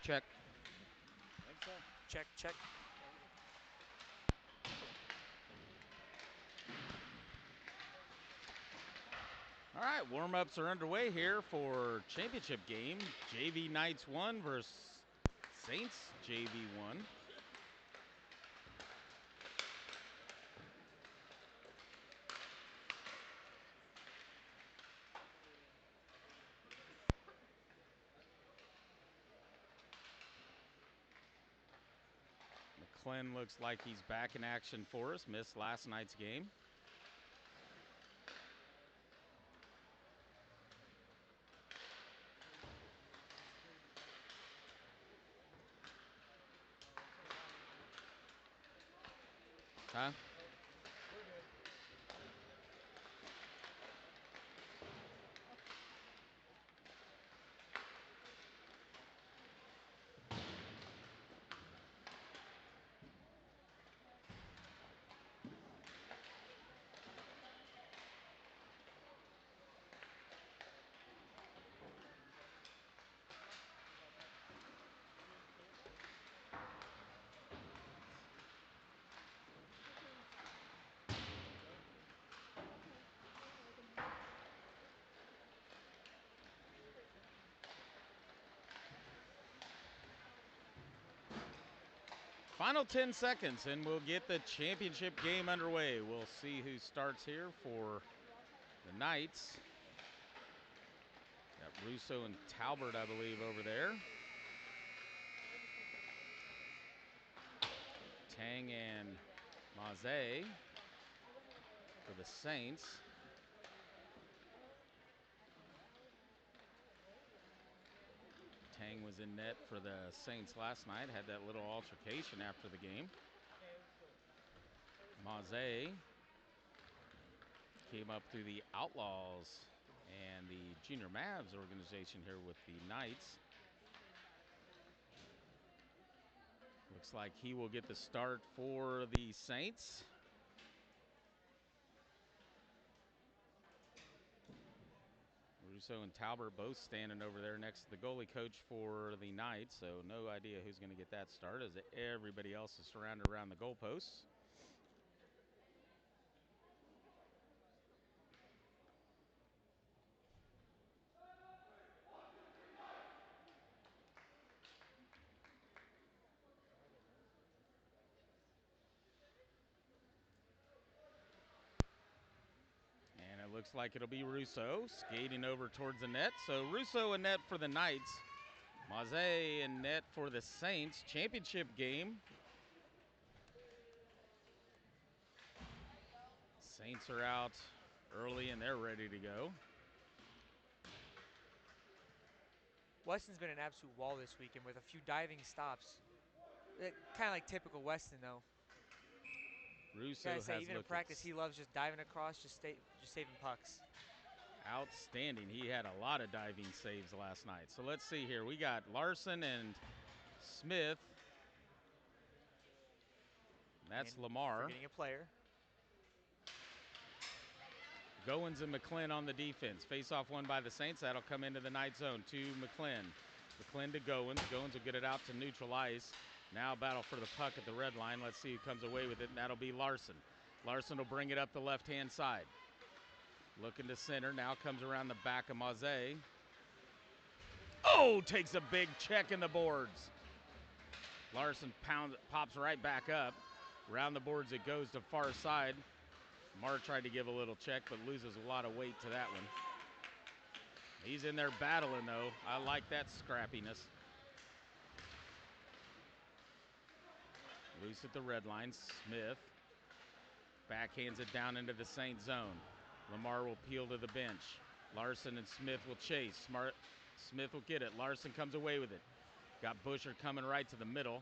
Check. I think so. Check, check. All right, warm-ups are underway here for championship game. JV Knights 1 versus Saints JV1. McClin looks like he's back in action for us. Missed last night's game. Huh? Final 10 seconds and we'll get the championship game underway. We'll see who starts here for the Knights. Got Russo and Talbert, I believe, over there. Tang and Maze for the Saints. Tang was in net for the Saints last night, had that little altercation after the game. Maze came up through the Outlaws and the Junior Mavs organization here with the Knights. Looks like he will get the start for the Saints. Russo and Talbert both standing over there next to the goalie coach for the Knights, so no idea who's going to get that start as everybody else is surrounded around the goalposts. And it looks like it'll be Russo skating over towards the net. So Russo in net for the Knights. Maze in net for the Saints. Championship game. Saints are out early and they're ready to go. Weston's been an absolute wall this weekend with a few diving stops. Kind of like typical Weston, though. Russo Gotta say, has even in looked practice, he loves just diving across, just saving pucks. outstanding. He had a lot of diving saves last night. So let's see here. We got Larson and Smith. That's And Lamar. forgetting a player. Goins and McClin on the defense. Face-off won by the Saints. That'll come into the Knight zone to McClin. McClin to Goins. Goins will get it out to neutral ice. Now battle for the puck at the red line. Let's see who comes away with it, and that'll be Larson. Larson will bring it up the left-hand side. Looking to center. Now comes around the back of Maze. Oh, takes a big check in the boards. Larson pops right back up. Around the boards it goes to far side. Marr tried to give a little check, but loses a lot of weight to that one. He's in there battling, though. I like that scrappiness. Loose at the red line. Smith backhands it down into the Saint zone. Lamar will peel to the bench. Larson and Smith will chase. Smith will get it. Larson comes away with it. Got Busher coming right to the middle.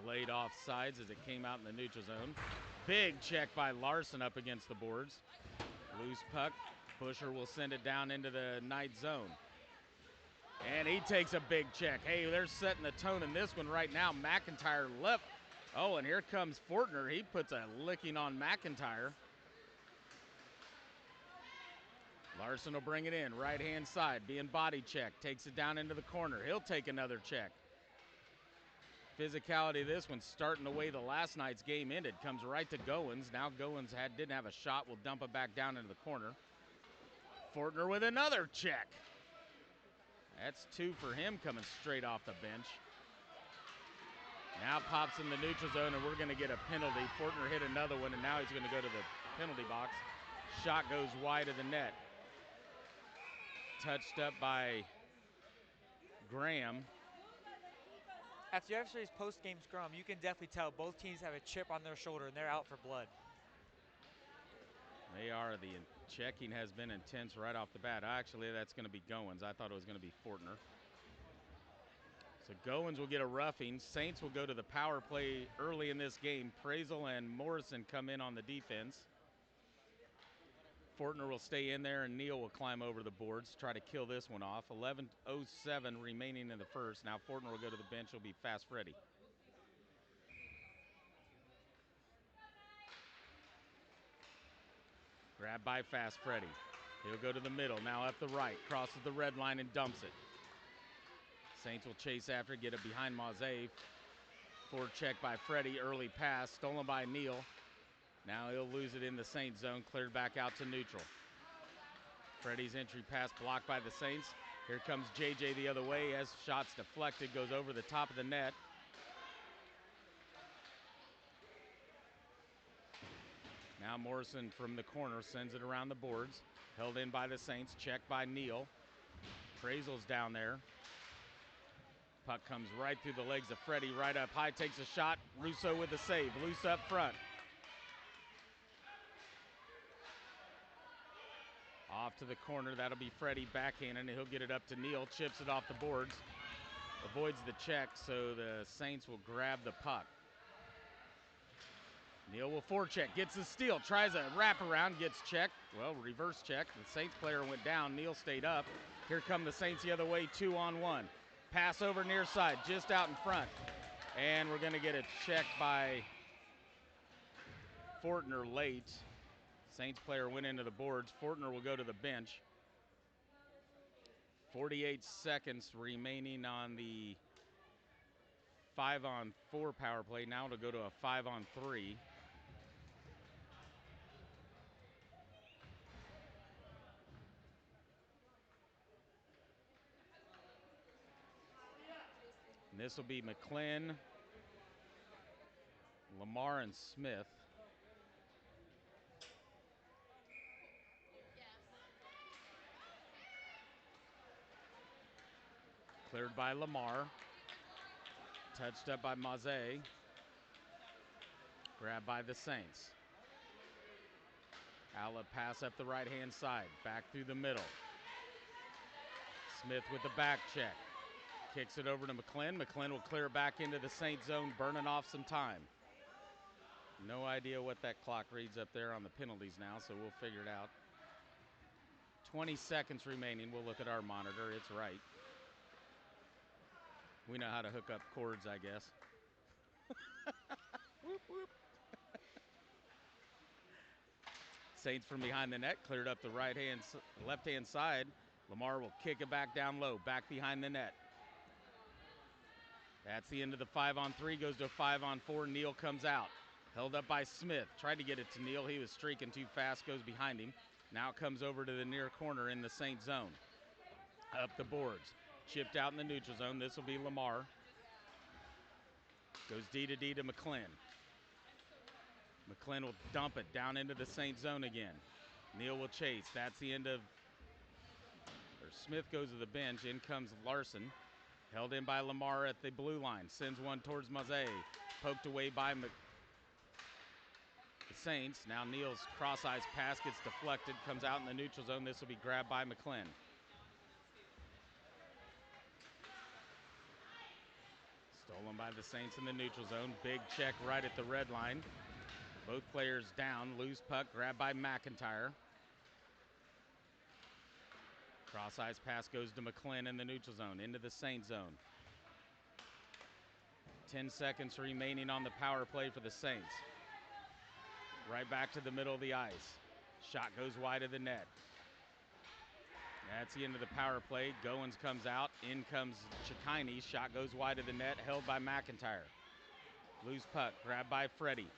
Delayed offsides as it came out in the neutral zone. Big check by Larson up against the boards. Loose puck. Busher will send it down into the Knight zone. And he takes a big check. Hey, they're setting the tone in this one right now. McIntyre left. Oh, and here comes Fortner. He puts a licking on McIntyre. Larson will bring it in, right-hand side, being body checked, takes it down into the corner. He'll take another check. Physicality of this one, starting the way the last night's game ended, comes right to Goins. Now Goins didn't have a shot, will dump it back down into the corner. Fortner with another check. That's 2 for him coming straight off the bench. Now pops in the neutral zone, and we're going to get a penalty. Fortner hit another one, and now he's going to go to the penalty box. Shot goes wide of the net. Touched up by Graham. After yesterday's post-game scrum, you can definitely tell both teams have a chip on their shoulder and they're out for blood. They are. The checking has been intense right off the bat. Actually, that's going to be Goins. I thought it was going to be Fortner. So Goins will get a roughing. Saints will go to the power play early in this game. Prazel and Morrison come in on the defense. Fortner will stay in there, and Neal will climb over the boards, try to kill this one off. 11:07 remaining in the first. Now Fortner will go to the bench. He'll be Fast Freddy. Grab by Fast Freddy. He'll go to the middle. Now up the right. Crosses the red line and dumps it. Saints will chase after, get it behind Maze. Forward check by Freddy. Early pass. Stolen by Neal. Now he'll lose it in the Saints zone, cleared back out to neutral. Freddy's entry pass blocked by the Saints. Here comes JJ the other way as shots deflected, goes over the top of the net. Now Morrison from the corner sends it around the boards. Held in by the Saints, checked by Neal. Prazel's down there. Puck comes right through the legs of Freddy, right up high, takes a shot. Russo with the save, loose up front. Off to the corner, that'll be Freddy backhanded, and he'll get it up to Neal, chips it off the boards. Avoids the check, so the Saints will grab the puck. Neal will forecheck, gets the steal, tries a wraparound, gets checked. Well, reverse check. The Saints player went down, Neal stayed up. Here come the Saints the other way, 2-on-1. Pass over near side, just out in front. And we're gonna get a check by Fortner late. Saints player went into the boards. Fortner will go to the bench. 48 seconds remaining on the 5-on-4 power play. Now it'll go to a 5-on-3. And this will be McClin, Lamar, and Smith. Cleared by Lamar. Touched up by Maze. Grabbed by the Saints. Outlet pass up the right-hand side. Back through the middle. Smith with the back check. Kicks it over to McClin. McClin will clear back into the Saints zone, burning off some time. No idea what that clock reads up there on the penalties now, so we'll figure it out. 20 seconds remaining. We'll look at our monitor. It's right. We know how to hook up cords, I guess. Whoop, whoop. Saints from behind the net, cleared up the left-hand side. Lamar will kick it back down low, back behind the net. That's the end of the 5-on-3, goes to a 5-on-4. Neal comes out. Held up by Smith. Tried to get it to Neal. He was streaking too fast, goes behind him. Now it comes over to the near corner in the Saints zone. Up the boards. Chipped out in the neutral zone. This will be Lamar. Goes D to McClin. McClin will dump it down into the Saints zone again. Neal will chase. That's the end of, Smith goes to the bench. In comes Larson. Held in by Lamar at the blue line. Sends one towards Maze. Poked away by the Saints. Now Neal's cross-eyes pass gets deflected. Comes out in the neutral zone. This will be grabbed by McClin. Stolen by the Saints in the neutral zone. Big check right at the red line. Both players down. Loose puck grabbed by McIntyre. Cross-eyes pass goes to McClin in the neutral zone. Into the Saints zone. 10 seconds remaining on the power play for the Saints. Right back to the middle of the ice. Shot goes wide of the net. That's the end of the power play. Goins comes out. In comes Chikini. Shot goes wide of the net, held by McIntyre. Loose puck, grabbed by Freddie.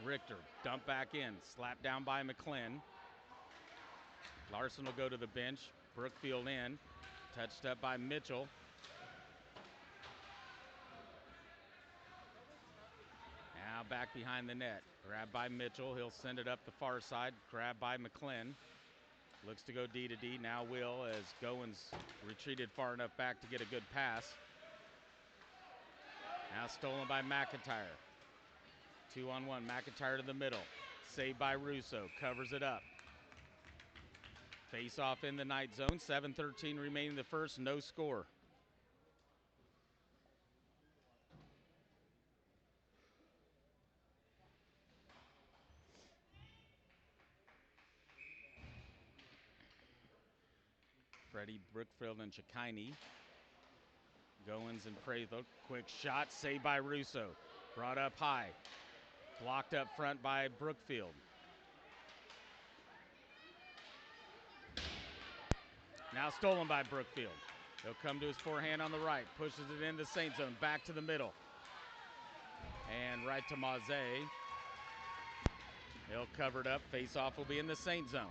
Richter, dump back in, slapped down by McClin. Larson will go to the bench. Brookfield in, touched up by Mitchell. Now back behind the net, grabbed by Mitchell. He'll send it up the far side, grabbed by McClin. Looks to go D to D, now will, as Goins retreated far enough back to get a good pass. Now stolen by McIntyre. 2-on-1, McIntyre to the middle. Saved by Russo, covers it up. Face off in the night zone, 7:13 remaining in the first, no score. Freddie, Brookfield, and Chikini. Goins and Prathel. Quick shot, saved by Russo. Brought up high. Blocked up front by Brookfield. Now stolen by Brookfield. He'll come to his forehand on the right. Pushes it in the Saint zone. Back to the middle. And right to Maze. He'll cover it up. Face-off will be in the Saint zone.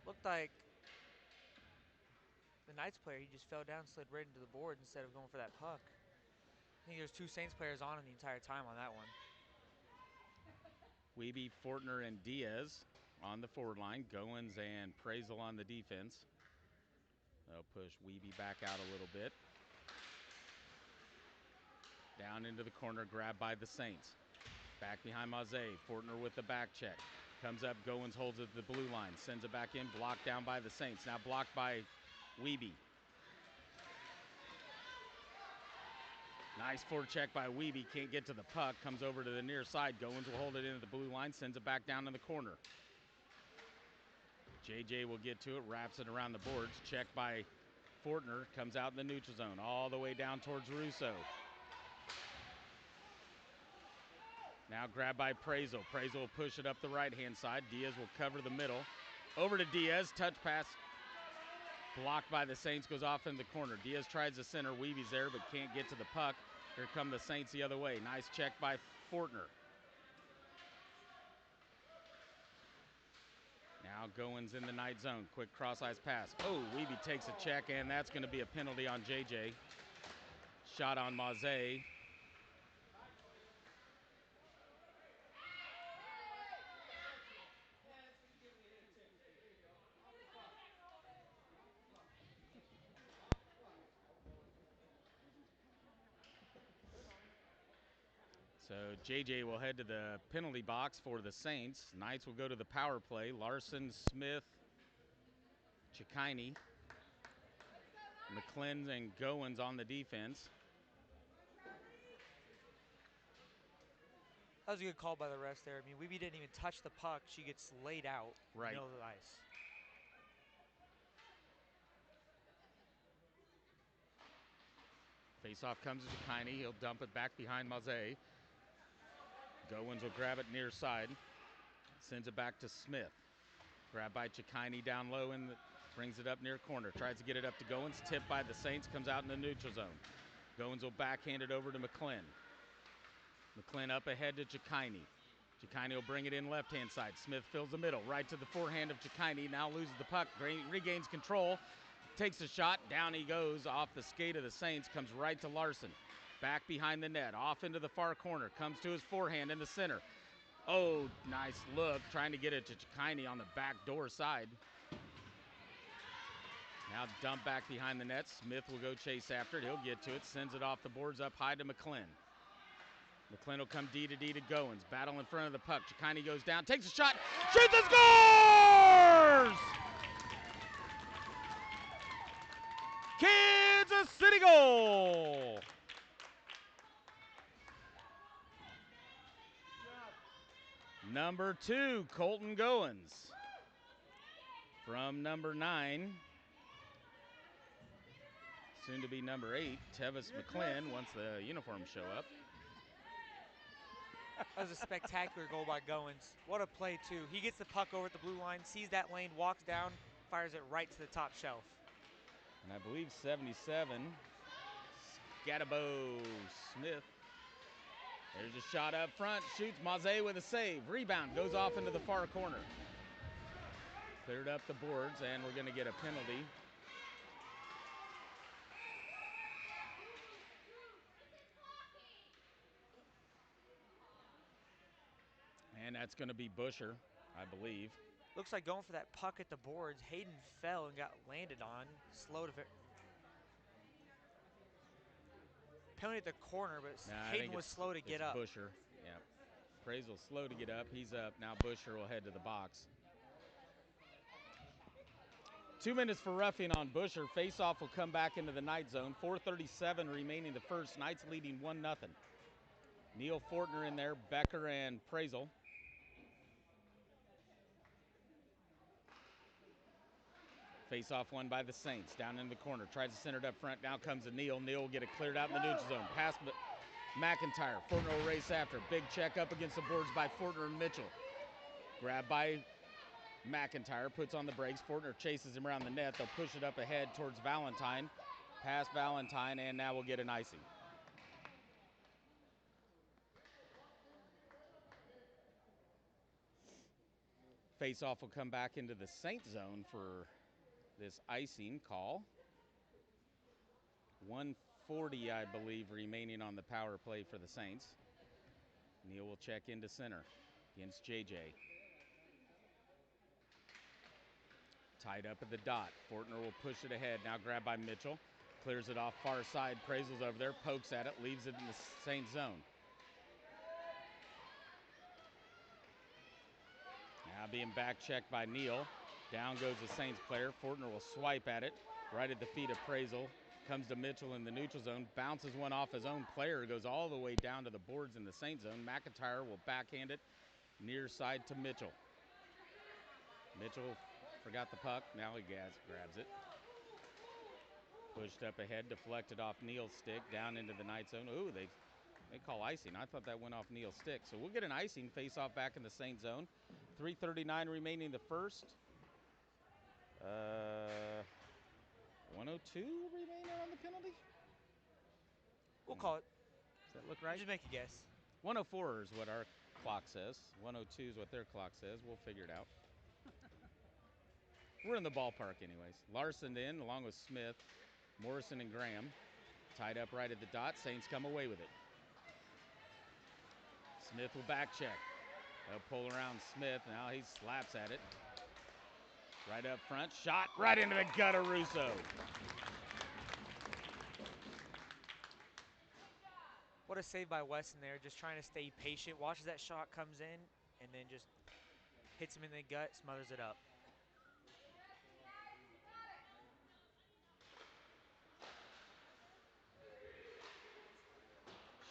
Looked like the Knights player, he just fell down, slid right into the board instead of going for that puck. I think there's two Saints players on him the entire time on that one. Wiebe, Fortner, and Diaz on the forward line. Goins and Prazel on the defense. They'll push Wiebe back out a little bit. Down into the corner, grabbed by the Saints. Back behind Maze. Fortner with the back check. Comes up, Goins holds it at the blue line. Sends it back in, blocked down by the Saints. Now blocked by Wiebe. Nice forecheck by Wiebe. Can't get to the puck. Comes over to the near side. Goins will hold it into the blue line. Sends it back down in the corner. JJ will get to it. Wraps it around the boards. Checked by Fortner. Comes out in the neutral zone. All the way down towards Russo. Now grabbed by Prazel. Prazel will push it up the right-hand side. Diaz will cover the middle. Over to Diaz. Touch pass. Blocked by the Saints, goes off in the corner. Diaz tries the center. Weeby's there, but can't get to the puck. Here come the Saints the other way. Nice check by Fortner. Now Goins in the night zone. Quick cross-ice pass. Oh, Wiebe takes a check, and that's going to be a penalty on JJ. Shot on Maze. So JJ will head to the penalty box for the Saints. Knights will go to the power play. Larson, Smith, Chikini, McClin, and Goins on the defense. That was a good call by the refs there. I mean, Wiebe didn't even touch the puck. She gets laid out in the middle of the ice. Face-off comes to Chikini. He'll dump it back behind Maze. Goins will grab it near side. Sends it back to Smith. Grabbed by Chikini down low and brings it up near corner. Tries to get it up to Goins. Tipped by the Saints. Comes out in the neutral zone. Goins will backhand it over to McClin. McClin up ahead to Chikini. Chikini will bring it in left-hand side. Smith fills the middle. Right to the forehand of Chikini. Now loses the puck. Regains control. Takes a shot. Down he goes off the skate of the Saints. Comes right to Larson. Back behind the net. Off into the far corner. Comes to his forehand in the center. Oh, nice look. Trying to get it to Chikini on the back door side. Now dump back behind the net. Smith will go chase after it. He'll get to it. Sends it off the boards up high to McClin. McClin will come D to D to Goins. Battle in front of the puck. Chikini goes down. Takes a shot. Shoots and scores! Kansas City goal! Number 2, Colton Goins. From number 9, soon to be number 8, Tevis McClin, once the uniforms show up. That was a spectacular goal by Goins. What a play, too. He gets the puck over at the blue line, sees that lane, walks down, fires it right to the top shelf. And I believe 77, Scatabo Smith. There's a shot up front, shoots Maze with a save. Rebound goes off into the far corner. Cleared up the boards, and we're going to get a penalty. And that's going to be Busher, I believe. Looks like going for that puck at the boards. Hayden fell and got landed on. Slow to penalty at the corner, but Hayden was slow to get up. Busher, yeah. Praisel slow to get up. He's up. Now Busher will head to the box. 2 minutes for roughing on Busher. Faceoff will come back into the Knight zone. 4:37 remaining the first. Knights leading 1-0. Neil Fortner in there, Becker and Praisel. Face-off won by the Saints. Down in the corner. Tries to center it up front. Now comes to Neal. Neal will get it cleared out in the neutral zone. Pass McIntyre. Fortner will race after. Big check up against the boards by Fortner and Mitchell. Grabbed by McIntyre. Puts on the brakes. Fortner chases him around the net. They'll push it up ahead towards Valentine. Pass Valentine, and now we'll get an icing. Face-off will come back into the Saint zone for this icing call. 1:40, I believe, remaining on the power play for the Saints. Neal will check into center against JJ. Tied up at the dot. Fortner will push it ahead. Now grabbed by Mitchell. Clears it off far side. Praisel's over there. Pokes at it. Leaves it in the Saint zone. Now being back checked by Neal. Down goes the Saints player. Fortner will swipe at it. Right at the feet of Praisel. Comes to Mitchell in the neutral zone. Bounces one off his own player. Goes all the way down to the boards in the Saint zone. McIntyre will backhand it near side to Mitchell. Mitchell forgot the puck. Now he grabs it. Pushed up ahead. Deflected off Neal's stick. Down into the Knight zone. Ooh, they call icing. I thought that went off Neal's stick. So we'll get an icing face-off back in the Saint zone. 3:39 remaining the first. 102 remaining on the penalty? We'll call it. Does that look right? Just make a guess. 104 is what our clock says. 102 is what their clock says. We'll figure it out. We're in the ballpark anyways. Larson in along with Smith, Morrison and Graham. Tied up right at the dot. Saints come away with it. Smith will back check. They'll pull around Smith. Now he slaps at it. Right up front. Shot right into the gut of Russo. What a save by Weston there. Just trying to stay patient. Watches that shot comes in and then just hits him in the gut, smothers it up.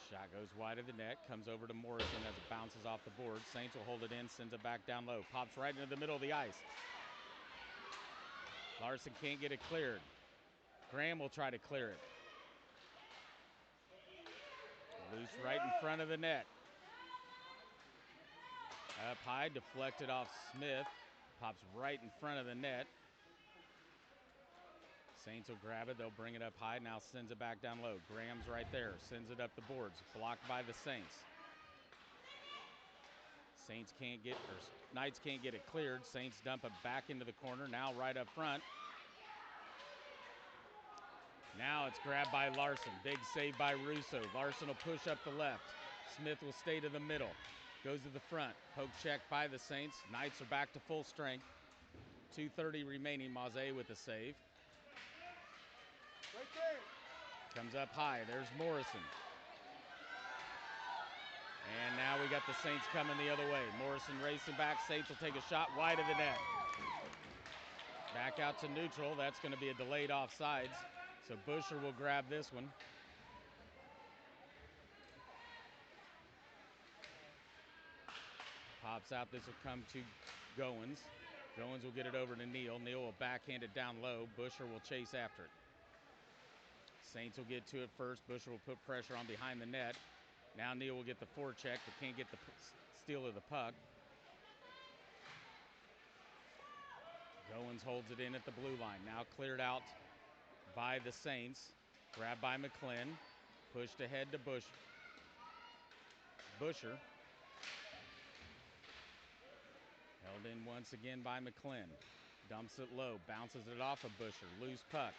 Shot goes wide of the net, comes over to Morrison as it bounces off the board. Saints will hold it in, sends it back down low. Pops right into the middle of the ice. Larson can't get it cleared. Graham will try to clear it. Loose right in front of the net. Up high, deflected off Smith. Pops right in front of the net. Saints will grab it. They'll bring it up high. Now sends it back down low. Graham's right there. Sends it up the boards. Blocked by the Saints. Knights can't get it cleared. Saints dump it back into the corner. Now right up front. Now it's grabbed by Larson. Big save by Russo. Larson will push up the left. Smith will stay to the middle. Goes to the front. Poke check by the Saints. Knights are back to full strength. 2:30 remaining. Maze with the save. Right there. Comes up high. There's Morrison. And now we got the Saints coming the other way. Morrison racing back. Saints will take a shot wide of the net. Back out to neutral. That's going to be a delayed offsides. So Busher will grab this one. Pops out. This will come to Goins. Goins will get it over to Neal. Neal will backhand it down low. Busher will chase after it. Saints will get to it first. Busher will put pressure on behind the net. Now Neal will get the forecheck, but can't get the steal of the puck. Goins holds it in at the blue line. Now cleared out by the Saints. Grabbed by McClin. Pushed ahead to Busher. Held in once again by McClin. Dumps it low. Bounces it off of Busher. Loose puck.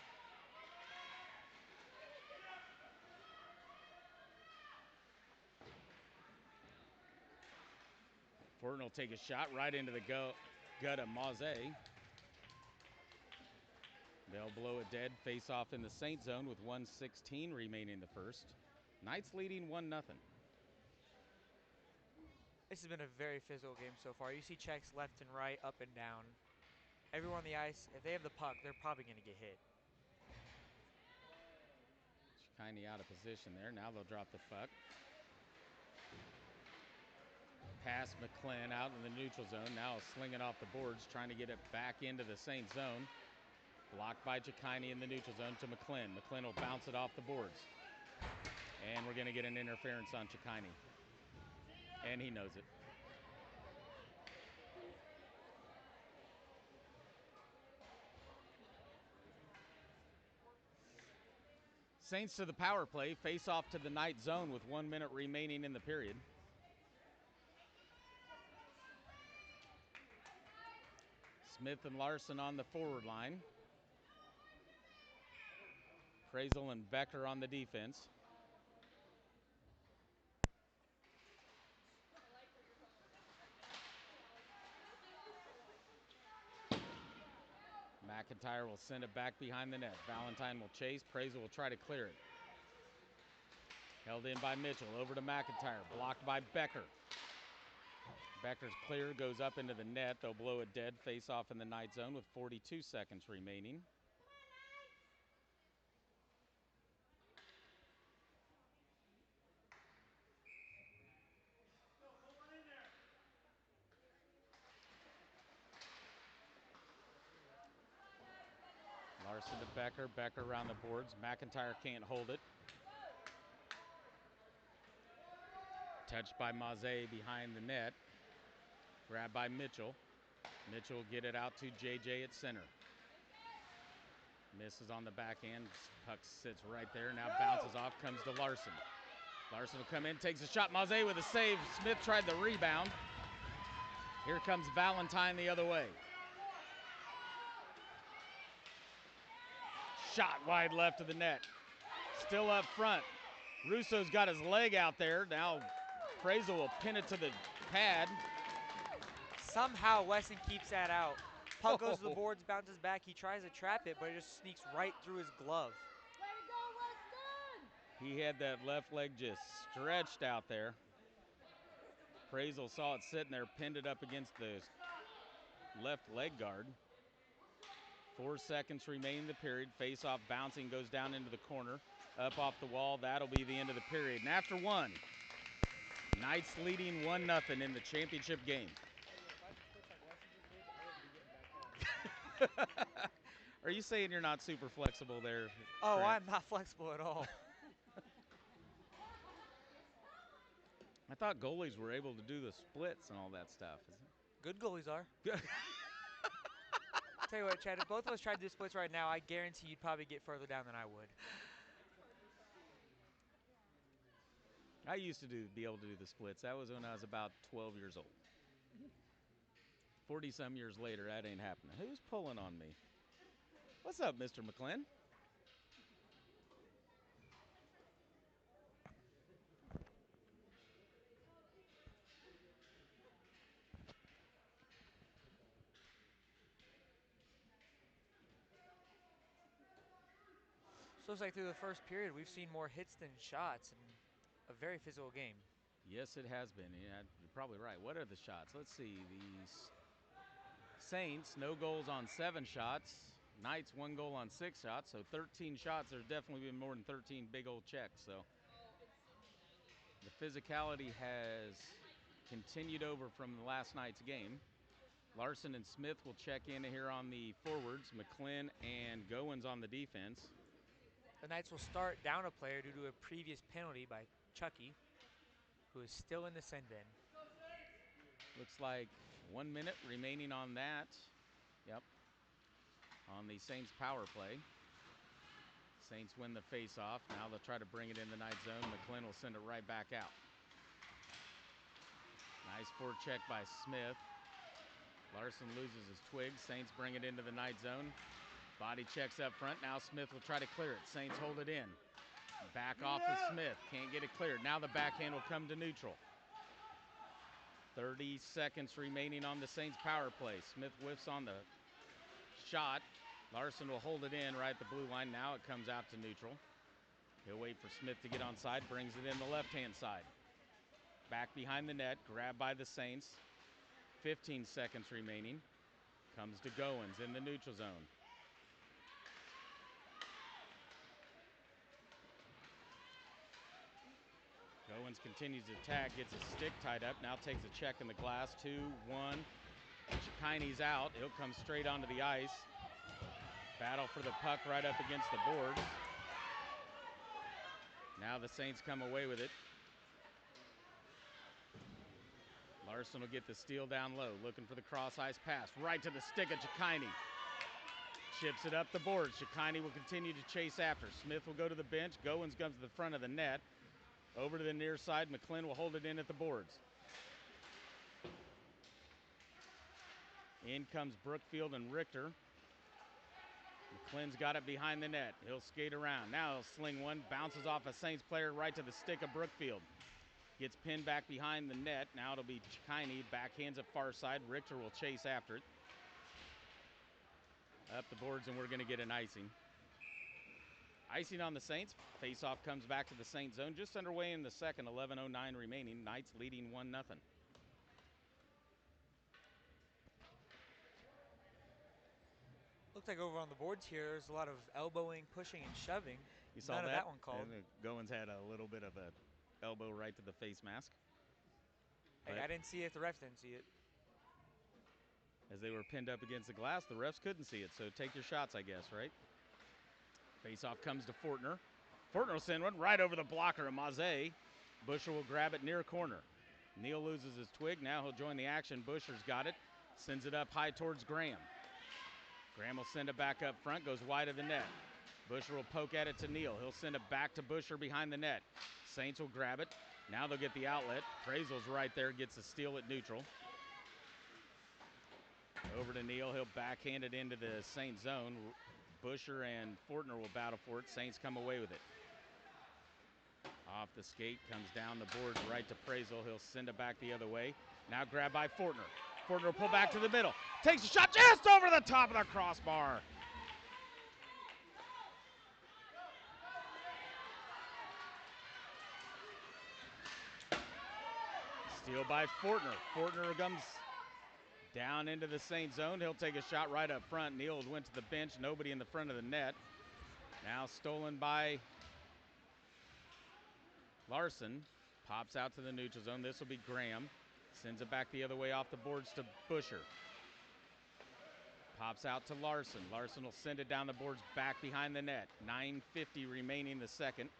Fortin will take a shot right into the gut of Maze. They'll blow it dead. Face off in the Saint zone with 1:16 remaining in the first. Knights leading 1-0. This has been a very physical game so far. You see checks left and right, up and down. Everyone on the ice, if they have the puck, they're probably going to get hit. Chikini out of position there. Now they'll drop the puck. Pass McClin out in the neutral zone. Now slinging off the boards, trying to get it back into the Saint zone. Blocked by Chikini in the neutral zone to McClin. McClin will bounce it off the boards. And we're going to get an interference on Chikini. And he knows it. Saints to the power play. Face off to the Knight zone with 1 minute remaining in the period. Smith and Larson on the forward line. Prazel and Becker on the defense. McIntyre will send it back behind the net. Valentine will chase. Prazel will try to clear it. Held in by Mitchell. Over to McIntyre. Blocked by Becker. Becker's clear. Goes up into the net. They'll blow it dead. Face off in the Knight zone with 42 seconds remaining. Larson to Becker. Becker around the boards. McIntyre can't hold it. Touched by Maze behind the net. Grabbed by Mitchell. Mitchell will get it out to JJ at center. Misses on the backhand. Puck sits right there. Now bounces off. Comes to Larson. Larson will come in. Takes a shot. Maze with a save. Smith tried the rebound. Here comes Valentine the other way. Shot wide left of the net. Still up front. Russo's got his leg out there. Now Prazel will pin it to the pad. Somehow Wesson keeps that out. Puck goes to the boards, bounces back. He tries to trap it, but it just sneaks right through his glove. He had that left leg just stretched out there. Prazel saw it sitting there, pinned it up against the left leg guard. 4 seconds remain in the period. Face-off bouncing, goes down into the corner. Up off the wall. That'll be the end of the period. And after one, Knights leading 1-0 in the championship game. Are you saying you're not super flexible there? Oh, Trent? I'm not flexible at all. I thought goalies were able to do the splits and all that stuff. Good goalies are. Tell you what, Chad, if both of us tried to do splits right now, I guarantee you'd probably get further down than I would. I used to be able to do the splits. That was when I was about 12 years old. 40-some years later, that ain't happening. Who's pulling on me? What's up, Mr. McClin? So it's like through the first period, we've seen more hits than shots and a very physical game. Yes, it has been. Yeah, you're probably right. What are the shots? Let's see. The Saints, no goals on 7 shots. Knights, 1 goal on 6 shots. So 13 shots. There's definitely been more than 13 big old checks. So the physicality has continued over from the last night's game. Larson and Smith will check in here on the forwards. McClin and Goins on the defense. The Knights will start down a player due to a previous penalty by Chucky. who is still in the send-in. Looks like 1 minute remaining on that. Yep. On the Saints power play. Saints win the face-off. Now they'll try to bring it in the night zone. McClin will send it right back out. Nice forecheck by Smith. Larson loses his twig. Saints bring it into the night zone. Body checks up front. Now Smith will try to clear it. Saints hold it in. Back off of Smith. Can't get it cleared. Now the backhand will come to neutral. 30 seconds remaining on the Saints power play. Smith whiffs on the shot. Larson will hold it in right at the blue line. Now it comes out to neutral. He'll wait for Smith to get on side. Brings it in the left-hand side. Back behind the net. Grabbed by the Saints. 15 seconds remaining. Comes to Goins in the neutral zone. Goins continues to tag, gets his stick tied up, now takes a check in the glass. 2, 1. Chikaine's out. He'll come straight onto the ice. Battle for the puck right up against the boards. Now the Saints come away with it. Larson will get the steal down low, looking for the cross ice pass. Right to the stick of Chikaine. Chips it up the board. Chikaine will continue to chase after. Smith will go to the bench. Goins comes to the front of the net. Over to the near side. McClin will hold it in at the boards. In comes Brookfield and Richter. McClin's got it behind the net. He'll skate around. Now he'll sling one. Bounces off a Saints player right to the stick of Brookfield. Gets pinned back behind the net. Now it'll be Chikaine. Backhands it far side. Richter will chase after it. Up the boards, and we're going to get an icing. Icing on the Saints. Face-off comes back to the Saints zone. Just underway in the second. 11:09 remaining. Knights leading 1-0. Looks like over on the boards here, there's a lot of elbowing, pushing, and shoving. You saw None that? of that one called. And Goins had a little bit of a elbow right to the face mask. Hey, I didn't see it. The ref didn't see it. As they were pinned up against the glass, the refs couldn't see it. So take your shots, I guess, right? Face-off comes to Fortner. Fortner will send one right over the blocker of Maze. Busher will grab it near corner. Neal loses his twig. Now he'll join the action. Busher's got it. Sends it up high towards Graham. Graham will send it back up front. Goes wide of the net. Busher will poke at it to Neal. He'll send it back to Busher behind the net. Saints will grab it. Now they'll get the outlet. Prazel's right there. Gets a steal at neutral. Over to Neal. He'll backhand it into the Saints zone. Busher and Fortner will battle for it. Saints come away with it. Off the skate, comes down the boards right to Prazel. He'll send it back the other way. Now grabbed by Fortner. Fortner will pull back to the middle. Takes a shot just over the top of the crossbar. Steal by Fortner. Fortner comes down into the Saints zone. He'll take a shot right up front. Neal went to the bench. Nobody in the front of the net. Now stolen by Larson. Pops out to the neutral zone. This will be Graham. Sends it back the other way off the boards to Busher. Pops out to Larson. Larson will send it down the boards back behind the net. 9:50 remaining the second.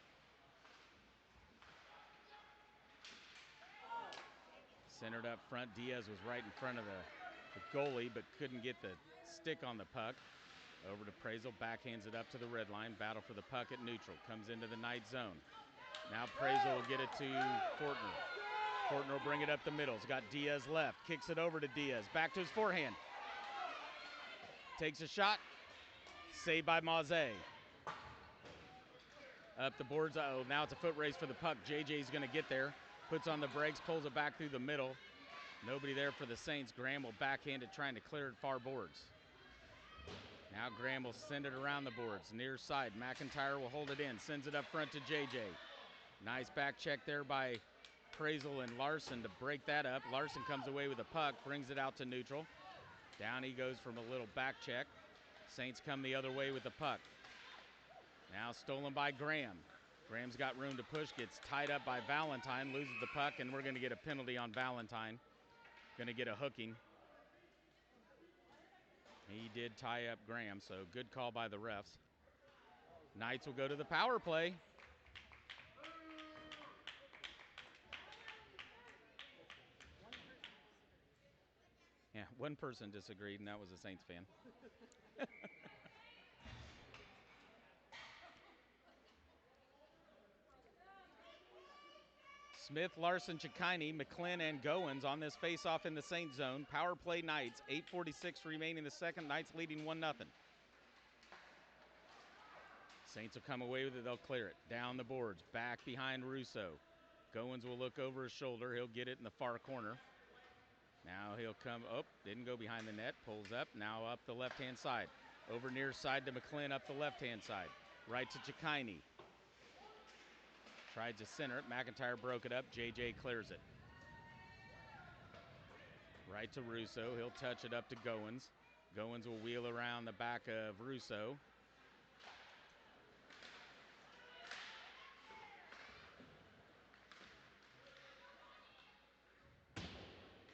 Centered up front. Diaz was right in front of the goalie, but couldn't get the stick on the puck. Over to Prazel, backhands it up to the red line. Battle for the puck at neutral. Comes into the night zone. Now Prazel will get it to Fortner. Fortner will bring it up the middle. He's got Diaz left. Kicks it over to Diaz. Back to his forehand. Takes a shot. Saved by Maze. Up the boards. Uh-oh, now it's a foot race for the puck. JJ's going to get there. Puts on the brakes, pulls it back through the middle. Nobody there for the Saints. Graham will backhand it, trying to clear it far boards. Now Graham will send it around the boards. Near side, McIntyre will hold it in. Sends it up front to JJ. Nice back check there by Prazel and Larson to break that up. Larson comes away with the puck, brings it out to neutral. Down he goes from a little back check. Saints come the other way with the puck. Now stolen by Graham. Graham's got room to push, gets tied up by Valentine, loses the puck, and we're going to get a penalty on Valentine. Going to get a hooking. He did tie up Graham, so good call by the refs. Knights will go to the power play. One person disagreed, and that was a Saints fan. Smith, Larson, Chikini, McClin, and Goins on this face-off in the Saints zone. Power play Knights, 8:46 remaining in the second. Knights leading 1-0. Saints will come away with it. They'll clear it. Down the boards. Back behind Russo. Goins will look over his shoulder. He'll get it in the far corner. Now he'll come up. Didn't go behind the net. Pulls up. Now up the left-hand side. Over near side to McClin up the left-hand side. Right to Chikini. Tried to center it. McIntyre broke it up. JJ clears it. Right to Russo. He'll touch it up to Goins. Goins will wheel around the back of Russo.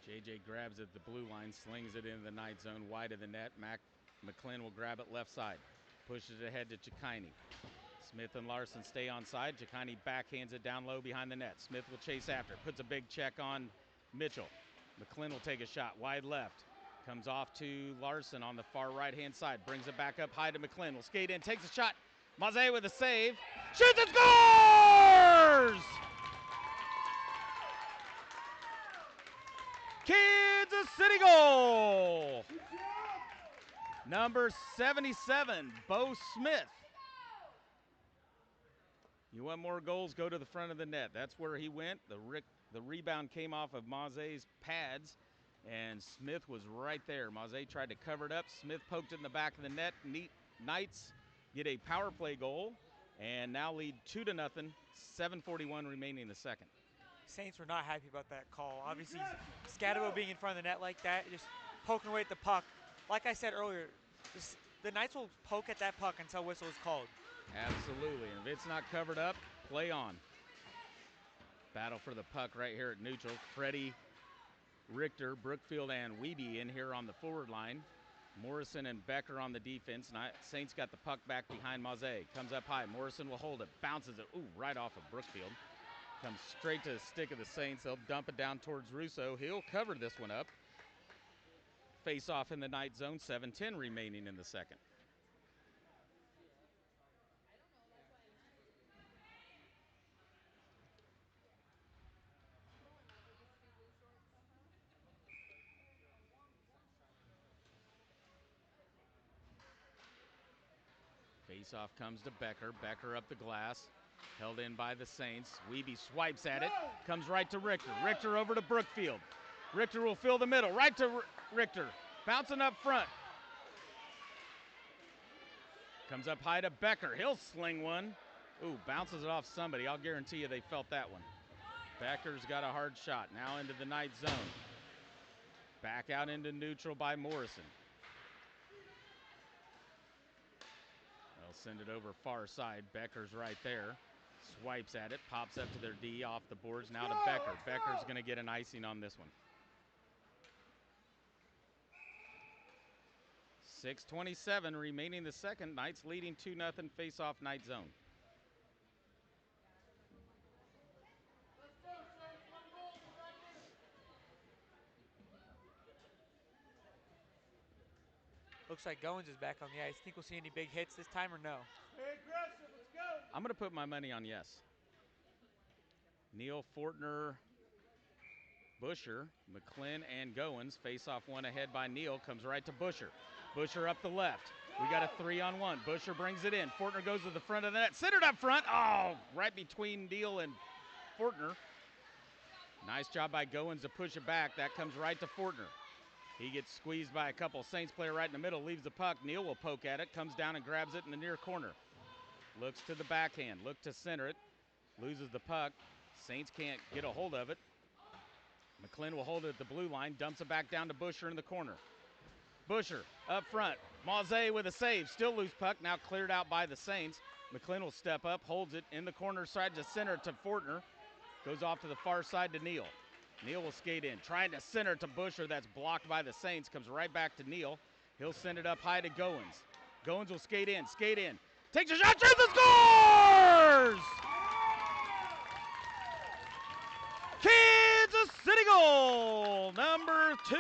JJ grabs it at the blue line, slings it into the Knight zone, wide of the net. McClin will grab it left side. Pushes it ahead to Chikini. Smith and Larson stay on side. Chikini backhands it down low behind the net. Smith will chase after. Puts a big check on Mitchell. McClin will take a shot wide left. Comes off to Larson on the far right-hand side. Brings it back up high to McClin. Will skate in, takes a shot. Maze with a save. Shoots and scores! Kansas City goal! Number 77, Bo Smith. You want more goals, go to the front of the net. That's where he went. The rebound came off of Maze's pads, and Smith was right there. Maze tried to cover it up. Smith poked it in the back of the net. Knights get a power play goal, and now lead 2-0, 7:41 remaining in the second. Saints were not happy about that call. Obviously, Scatterbo being in front of the net like that, just poking away at the puck. Like I said earlier, the Knights will poke at that puck until whistle is called. Absolutely, and if it's not covered up, play on. Battle for the puck right here at neutral. Freddie, Richter, Brookfield, and Wiebe in here on the forward line. Morrison and Becker on the defense. Saints got the puck back behind Maze. Comes up high. Morrison will hold it. Bounces it. Ooh, right off of Brookfield. Comes straight to the stick of the Saints. They'll dump it down towards Russo. He'll cover this one up. Face off in the Knight zone. 7:10 remaining in the second. Face-off comes to Becker. Becker up the glass. Held in by the Saints. Wiebe swipes at it. Comes right to Richter. Richter over to Brookfield. Richter will fill the middle. Right to Richter. Bouncing up front. Comes up high to Becker. He'll sling one. Ooh, bounces it off somebody. I'll guarantee you they felt that one. Becker's got a hard shot. Now into the Knight zone. Back out into neutral by Morrison. They'll send it over far side. Becker's right there. Swipes at it. Pops up to their D off the boards. Now to Becker. Becker's going to get an icing on this one. 6:27 remaining the second. Knights leading 2-0 face-off Knight zone. Looks like Goins is back on the ice. Think we'll see any big hits this time or no? Stay aggressive, let's go. I'm going to put my money on yes. Neal, Fortner, Busher, McClin, and Goins face off one ahead by Neal. Comes right to Busher. Busher up the left. We got a 3-on-1. Busher brings it in. Fortner goes to the front of the net. Centered up front. Oh, right between Neal and Fortner. Nice job by Goins to push it back. That comes right to Fortner. He gets squeezed by a couple. Saints player right in the middle. Leaves the puck. Neal will poke at it. Comes down and grabs it in the near corner. Looks to the backhand. Look to center it. Loses the puck. Saints can't get a hold of it. McClin will hold it at the blue line. Dumps it back down to Busher in the corner. Busher up front. Maze with a save. Still loose puck. Now cleared out by the Saints. McClin will step up. Holds it in the corner side to center to Fortner. Goes off to the far side to Neal. Neal will skate in. Trying to center to Busher. That's blocked by the Saints. Comes right back to Neal. He'll send it up high to Goins. Goins will skate in. Skate in. Takes a shot. Shoots and scores! Kansas City goal! Number 2,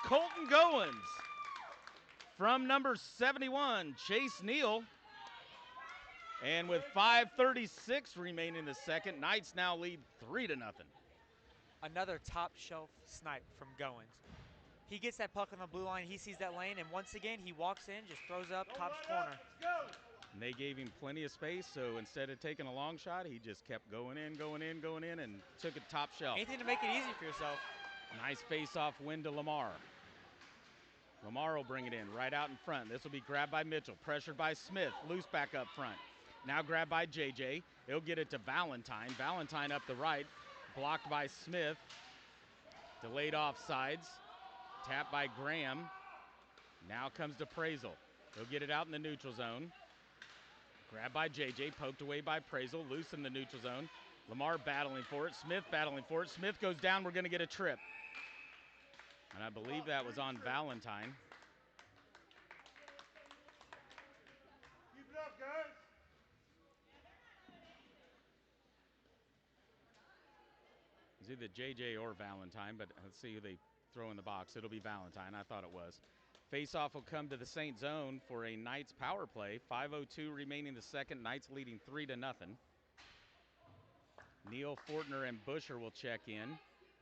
Colton Goins. From number 71, Chase Neal. And with 5:36 remaining in the second, Knights now lead 3-0. Another top shelf snipe from Goins. He gets that puck on the blue line, he sees that lane, and once again he walks in, just throws up, Top's corner. And they gave him plenty of space, so instead of taking a long shot, he just kept going in, and took it top shelf. Anything to make it easy for yourself. Nice face-off win to Lamar. Lamar will bring it in right out in front. This will be grabbed by Mitchell, pressured by Smith, loose back up front. Now grabbed by JJ. He'll get it to Valentine. Valentine up the right, blocked by Smith. Delayed offsides. Tapped by Graham. Now comes to Prazel. He'll get it out in the neutral zone. Grabbed by JJ, poked away by Prazel, loose in the neutral zone. Lamar battling for it, Smith battling for it. Smith goes down, we're gonna get a trip. And I believe that was on Valentine. Keep it up, guys. It's either JJ or Valentine, but let's see who they throw in the box. It'll be Valentine, I thought it was. Face-off will come to the Saint zone for a Knights power play. 5:02 remaining the second, Knights leading 3-0. Neal, Fortner, and Busher will check in.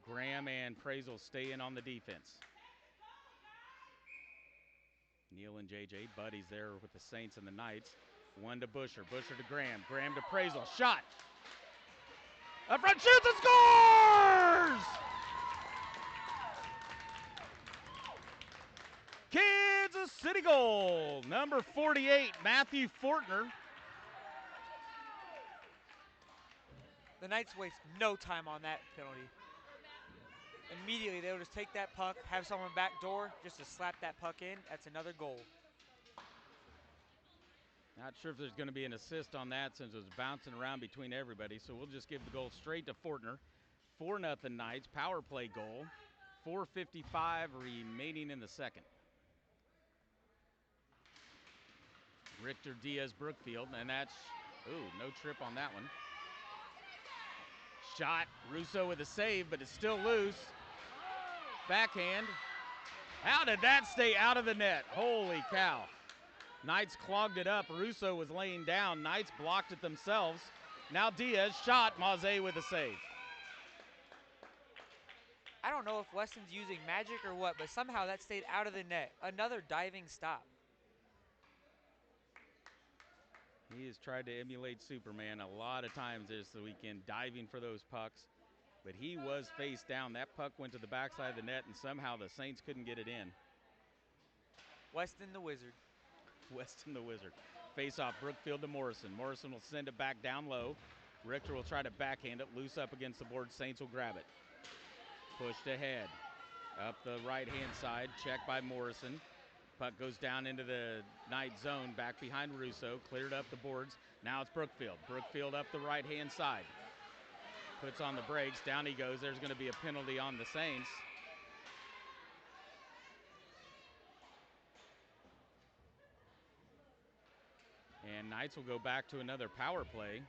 Graham and Prazel stay in on the defense. Neal and JJ, buddies there with the Saints and the Knights. One to Busher, Busher to Graham, Graham to Prazel, shot. Up front, shoots and scores! Kansas City goal, number 48, Matthew Fortner. The Knights waste no time on that penalty. Immediately, they'll just take that puck, have someone back door just to slap that puck in. That's another goal. Not sure if there's going to be an assist on that since it was bouncing around between everybody, so we'll just give the goal straight to Fortner. 4-0 Knights, power play goal. 4:55 remaining in the second. Richter, Diaz, Brookfield, and that's, no trip on that one. Shot, Russo with a save, but it's still loose. Backhand. How did that stay out of the net? Holy cow. Knights clogged it up. Russo was laying down. Knights blocked it themselves. Now Diaz, shot, Maze with a save. I don't know if Weston's using magic or what, but somehow that stayed out of the net. Another diving stop. He has tried to emulate Superman a lot of times this weekend, diving for those pucks. But he was face down. That puck went to the backside of the net, and somehow the Saints couldn't get it in. Weston the Wizard. Weston the Wizard. Face off, Brookfield to Morrison. Morrison will send it back down low. Richter will try to backhand it, loose up against the board. Saints will grab it. Pushed ahead. Up the right-hand side, checked by Morrison. Puck goes down into the Knight zone, back behind Russo, cleared up the boards. Now it's Brookfield. Brookfield up the right-hand side. Puts on the brakes, down he goes. There's going to be a penalty on the Saints. And Knights will go back to another power play.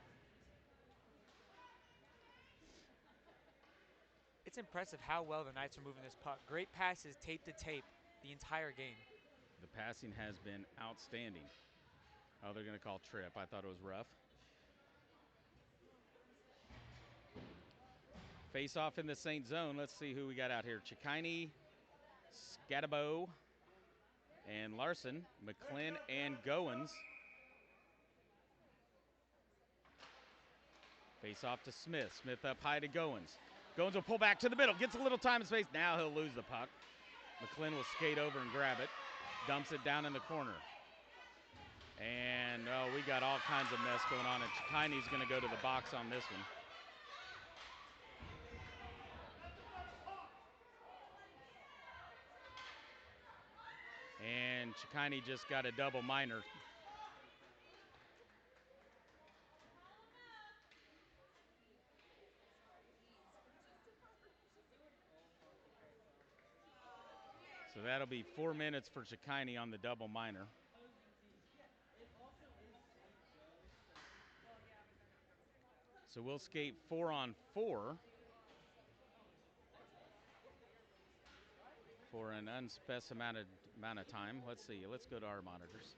It's impressive how well the Knights are moving this puck. Great passes, tape to tape, the entire game. The passing has been outstanding. Oh, they're going to call trip. I thought it was rough. Face off in the Saint zone. Let's see who we got out here. Chikini, Scatabo, and Larson, McClin, and Goins. Face off to Smith. Smith up high to Goins. Goins will pull back to the middle. Gets a little time and space. Now he'll lose the puck. McClin will skate over and grab it. Dumps it down in the corner. And, we got all kinds of mess going on. And Chikini's going to go to the box on this one. And Chikini just got a double minor. So that'll be 4 minutes for Chikini on the double minor. So we'll skate 4-on-4. for an unspecified amount of time. Let's see. Let's go to our monitors.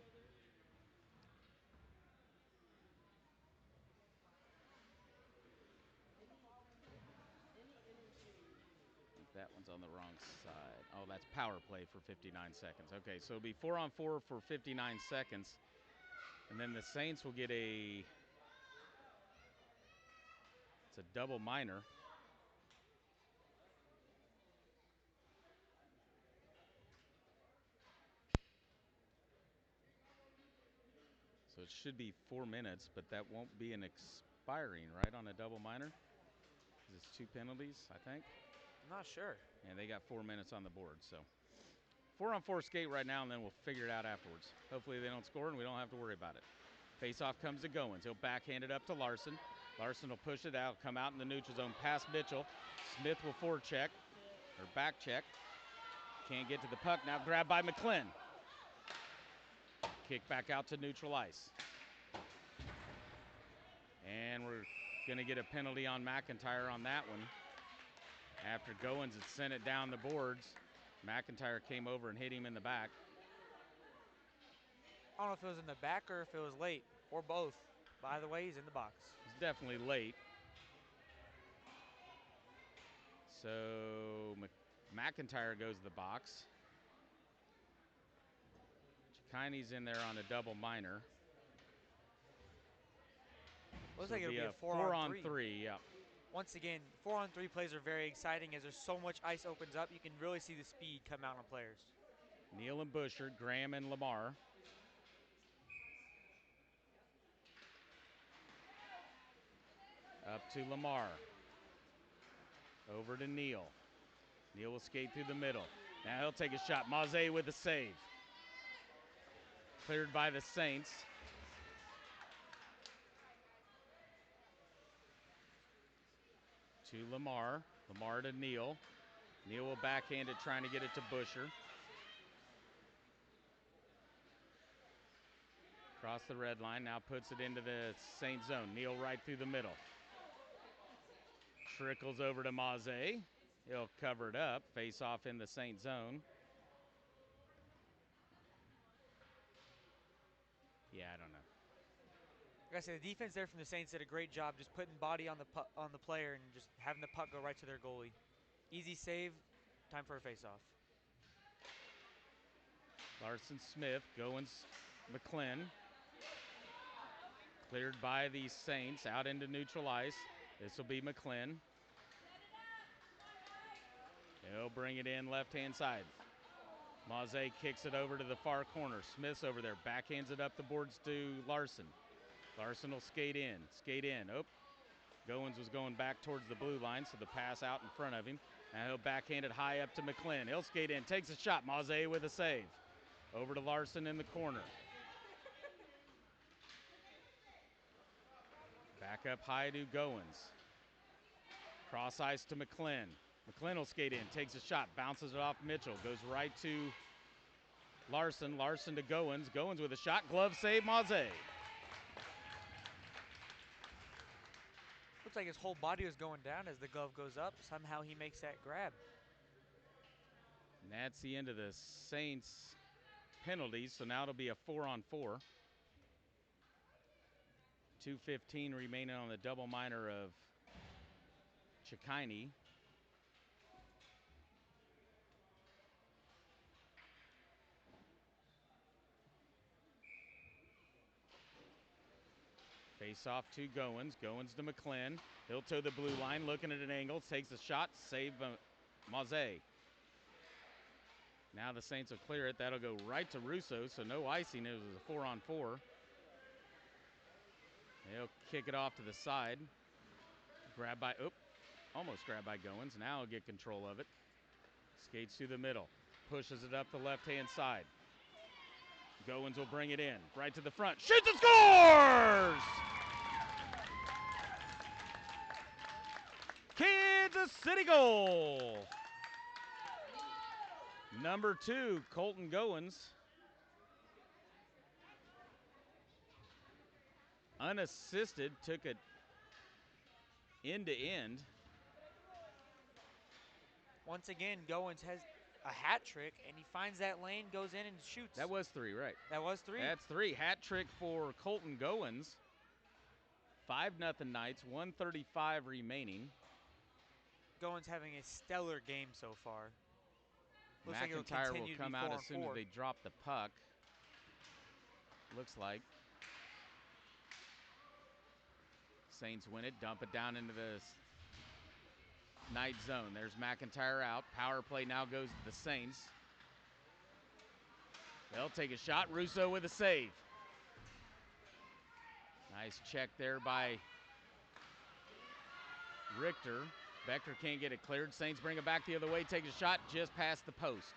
That one's on the wrong side. Oh, that's power play for 59 seconds. Okay, so it'll be 4-on-4 for 59 seconds. And then the Saints will get it's a double minor. So it should be 4 minutes, but that won't be an expiring, right, on a double minor? It's 2 penalties, I think. I'm not sure. And they got 4 minutes on the board, so 4-on-4 skate right now, and then we'll figure it out afterwards. Hopefully they don't score, and we don't have to worry about it. Face-off comes to Goins. He'll backhand it up to Larson. Larson will push it out, come out in the neutral zone past Mitchell. Smith will forecheck, or back check. Can't get to the puck. Now grabbed by McClin. Kick back out to neutral ice. And we're going to get a penalty on McIntyre on that one. After Goins had sent it down the boards, McIntyre came over and hit him in the back. I don't know if it was in the back or if it was late, or both. But either way, he's in the box. It's definitely late. So McIntyre goes to the box. Cicchini's in there on a double minor. Looks So like it'll be a 4-on-3. Yeah. Once again, 4-on-3 plays are very exciting as there's so much ice opens up. You can really see the speed come out on players. Neal and Bouchard, Graham and Lamar. Up to Lamar. Over to Neal. Neal will skate through the middle. Now he'll take a shot. Maze with a save. Cleared by the Saints. To Lamar. Lamar to Neal. Neal will backhand it, trying to get it to Bouchard. Across the red line, now puts it into the Saint zone. Neal right through the middle. Trickles over to Maze. He'll cover it up. Face off in the Saint zone. Yeah, I don't know. Like I said, the defense there from the Saints did a great job just putting body on the player and just having the puck go right to their goalie. Easy save, time for a face-off. Larson Smith, Goins, McClin. Cleared by the Saints out into neutral ice. This will be McClin. He'll bring it in left-hand side. Maze kicks it over to the far corner. Smith's over there, backhands it up the boards to Larson. Larson will skate in. Oh, Goins was going back towards the blue line, so the pass out in front of him. Now he'll backhand it high up to McClin. He'll skate in, takes a shot. Maze with a save. Over to Larson in the corner. Back up high to Goins. Cross ice to McClin. McClin will skate in, takes a shot, bounces it off Mitchell, goes right to Larson. Larson to Goins. Goins with a shot, glove save, Maze. Looks like his whole body was going down as the glove goes up. Somehow he makes that grab. And that's the end of the Saints penalties, so now it'll be a 4-on-4. 2:15 remaining on the double minor of Cicchini. Face off to Goins. Goins to McClin. He'll toe the blue line, looking at an angle, takes a shot, save Maze. Now the Saints will clear it. That'll go right to Russo, so no icing. It was a 4-on-4. He'll kick it off to the side. Almost grabbed by Goins. Now he'll get control of it. Skates through the middle. Pushes it up the left-hand side. Goins will bring it in. Right to the front. Shoots and scores! Kansas City goal! Number 2, Colton Goins. Unassisted, took it end to end. Once again, Goins a hat trick, and he finds that lane, goes in, and shoots. That was 3, right? That was 3. That's 3. Hat trick for Colton Goins. 5-0 Knights, 1:35 remaining. Goins having a stellar game so far. Looks like it'll McIntyre continue will to come be out 4 as on soon 4. as they drop the puck. Looks like. Saints win it, dump it down into the Knight zone. There's McIntyre out. Power play now goes to the Saints. They'll take a shot. Russo with a save. Nice check there by Richter. Becker can't get it cleared. Saints bring it back the other way. Take a shot just past the post.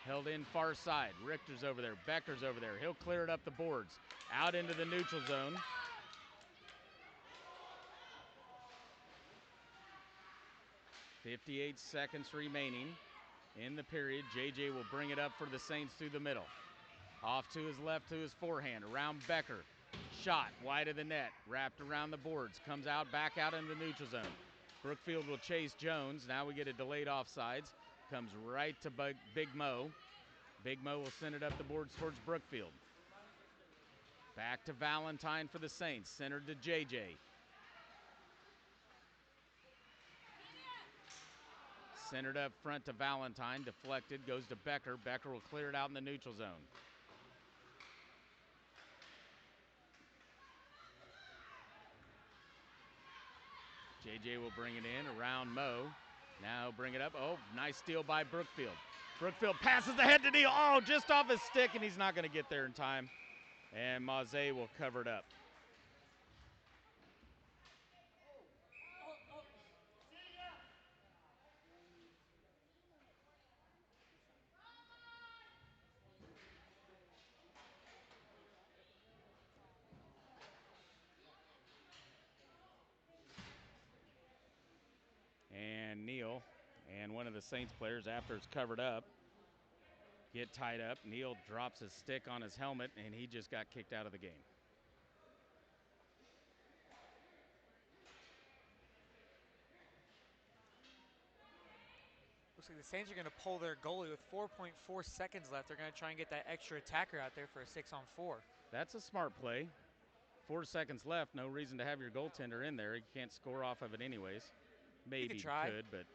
Held in far side. Richter's over there. Becker's over there. He'll clear it up the boards. Out into the neutral zone. .58 seconds remaining in the period. JJ will bring it up for the Saints through the middle. Off to his left to his forehand. Around Becker. Shot wide of the net. Wrapped around the boards. Comes out, back out in the neutral zone. Brookfield will chase Jones. Now we get a delayed offsides. Comes right to Big Mo. Big Mo will send it up the boards towards Brookfield. Back to Valentine for the Saints. Centered to JJ. Centered up front to Valentine. Deflected. Goes to Becker. Becker will clear it out in the neutral zone. JJ will bring it in around Mo. Now bring it up. Oh, nice steal by Brookfield. Brookfield passes ahead to Neal. Oh, just off his stick, and he's not going to get there in time. And Maze will cover it up. And Neal and one of the Saints players, after it's covered up, get tied up. Neal drops his stick on his helmet, and he just got kicked out of the game. Looks like the Saints are going to pull their goalie with 4.4 seconds left. They're going to try and get that extra attacker out there for a 6-on-4. That's a smart play. 4 seconds left. No reason to have your goaltender in there. You can't score off of it anyways. Maybe you could, but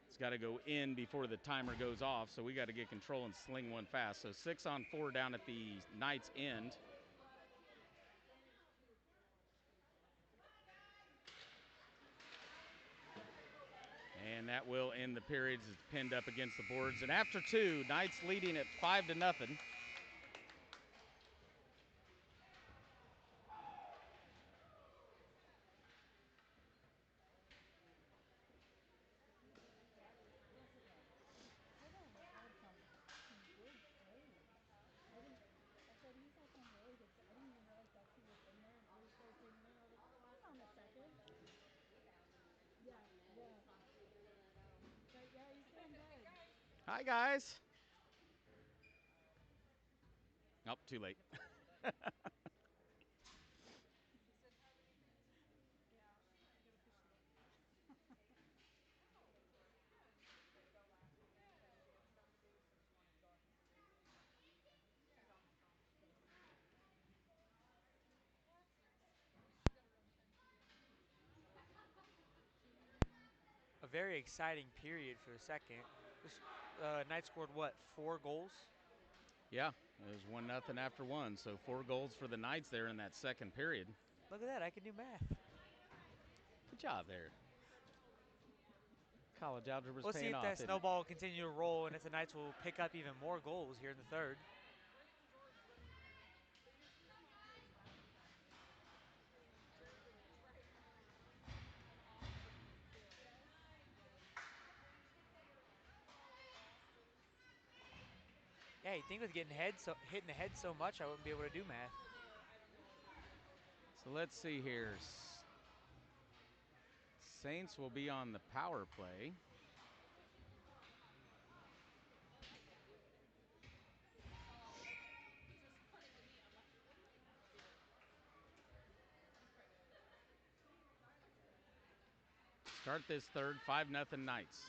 it's got to go in before the timer goes off, so we got to get control and sling one fast. So 6-on-4 down at the Knights' end. And that will end the periods. It's pinned up against the boards. And after 2, Knights leading at 5-0. Hi, guys. Oh, too late. A very exciting period for the second. This Knights scored, what, 4 goals? Yeah, it was 1-0 after 1, so 4 goals for the Knights there in that second period. Look at that, I can do math. Good job there. College algebra's We'll see paying if off, that isn't it? snowball will continue to roll and if the Knights will pick up even more goals here in the third. Yeah, you think with getting hitting the head so much, I wouldn't be able to do math. So let's see here. Saints will be on the power play. Start this third, 5-0 Knights.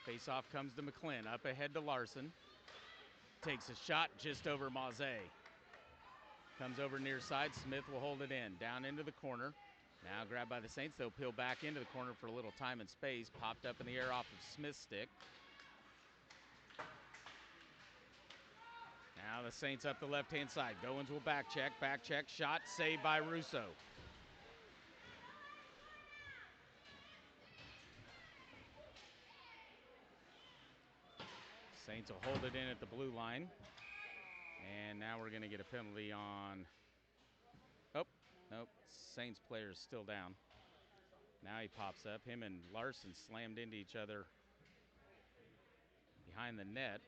Face-off comes to McClin. Up ahead to Larson. Takes a shot just over Maze. Comes over near side. Smith will hold it in. Down into the corner. Now grabbed by the Saints. They'll peel back into the corner for a little time and space. Popped up in the air off of Smith's stick. Now the Saints up the left-hand side. Goins will back check. Shot saved by Russo. Saints will hold it in at the blue line. And now we're going to get a penalty on... Oh, nope. Saints player is still down. Now he pops up. Him and Larson slammed into each other behind the net.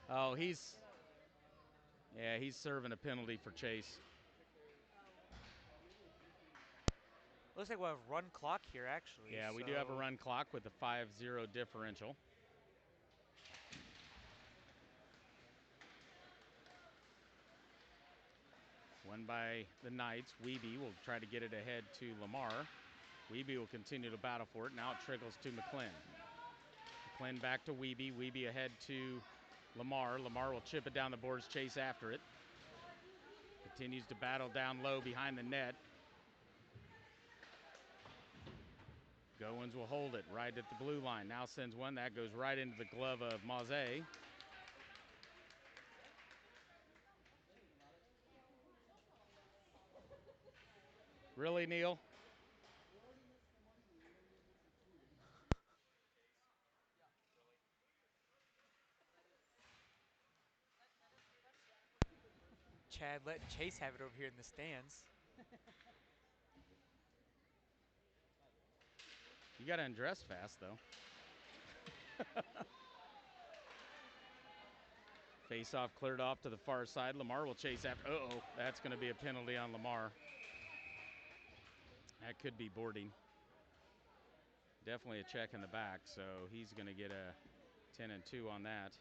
Oh, he's serving a penalty for chase. Looks like we'll have run clock here, actually. Yeah, we do have a run clock with a 5-0 differential. Won by the Knights. Wiebe will try to get it ahead to Lamar. Wiebe will continue to battle for it. Now it trickles to McClin. McClin back to Wiebe. Wiebe ahead to Lamar. Lamar will chip it down the boards, chase after it. Continues to battle down low behind the net. Goins will hold it right at the blue line. Now sends one. That goes right into the glove of Maze. Really, Neil? Chad letting Chase have it over here in the stands. You got to undress fast, though. Face-off cleared off to the far side. Lamar will chase after. Uh-oh, that's going to be a penalty on Lamar. That could be boarding. Definitely a check in the back, so he's going to get a 10-2 on that.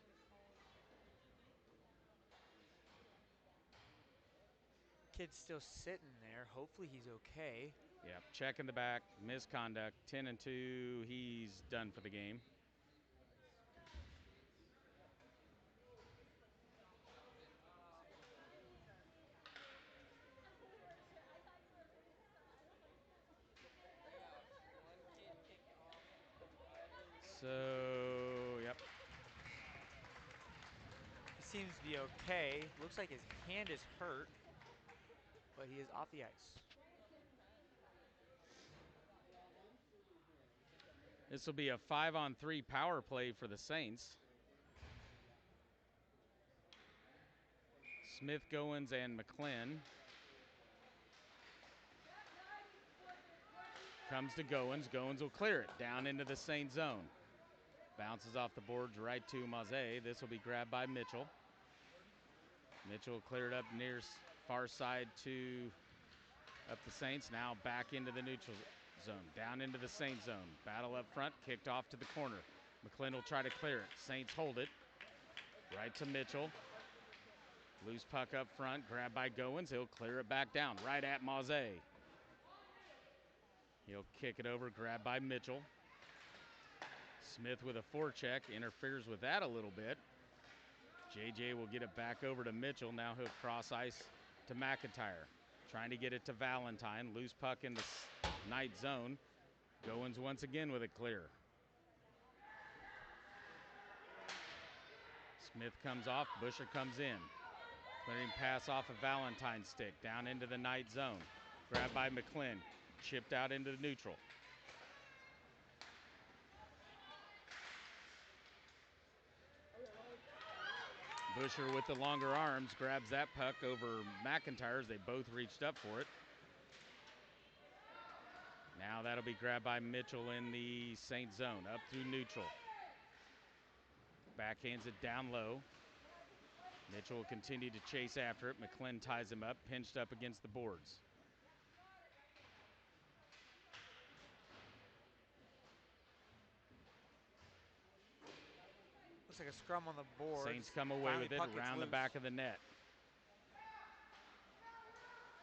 Kid's still sitting there. Hopefully he's okay. Yep, check in the back, misconduct, 10-2. He's done for the game. So, yep. He seems to be okay. Looks like his hand is hurt, but he is off the ice. This will be a 5-on-3 power play for the Saints. Smith, Goins, and McClin. Comes to Goins. Goins will clear it down into the Saint zone. Bounces off the boards right to Maze. This will be grabbed by Mitchell. Mitchell cleared up near far side to up the Saints. Now back into the neutral zone. Down into the Saint zone. Battle up front. Kicked off to the corner. McClin will try to clear it. Saints hold it. Right to Mitchell. Loose puck up front. Grabbed by Goins. He'll clear it back down. Right at Maze. He'll kick it over. Grabbed by Mitchell. Smith with a forecheck. Interferes with that a little bit. JJ will get it back over to Mitchell. Now he'll cross ice to McIntyre. Trying to get it to Valentine. Loose puck in the Knight zone. Goins once again with it clear. Smith comes off. Busher comes in. Clearing pass off of Valentine's stick. Down into the Knight zone. Grabbed by McClin. Chipped out into the neutral. Busher with the longer arms grabs that puck over McIntyre as they both reached up for it. Now that'll be grabbed by Mitchell in the Saint zone, up through neutral. Backhands it down low. Mitchell will continue to chase after it. McClin ties him up, pinched up against the boards. Looks like a scrum on the board. Saints come away with it around the back of the net.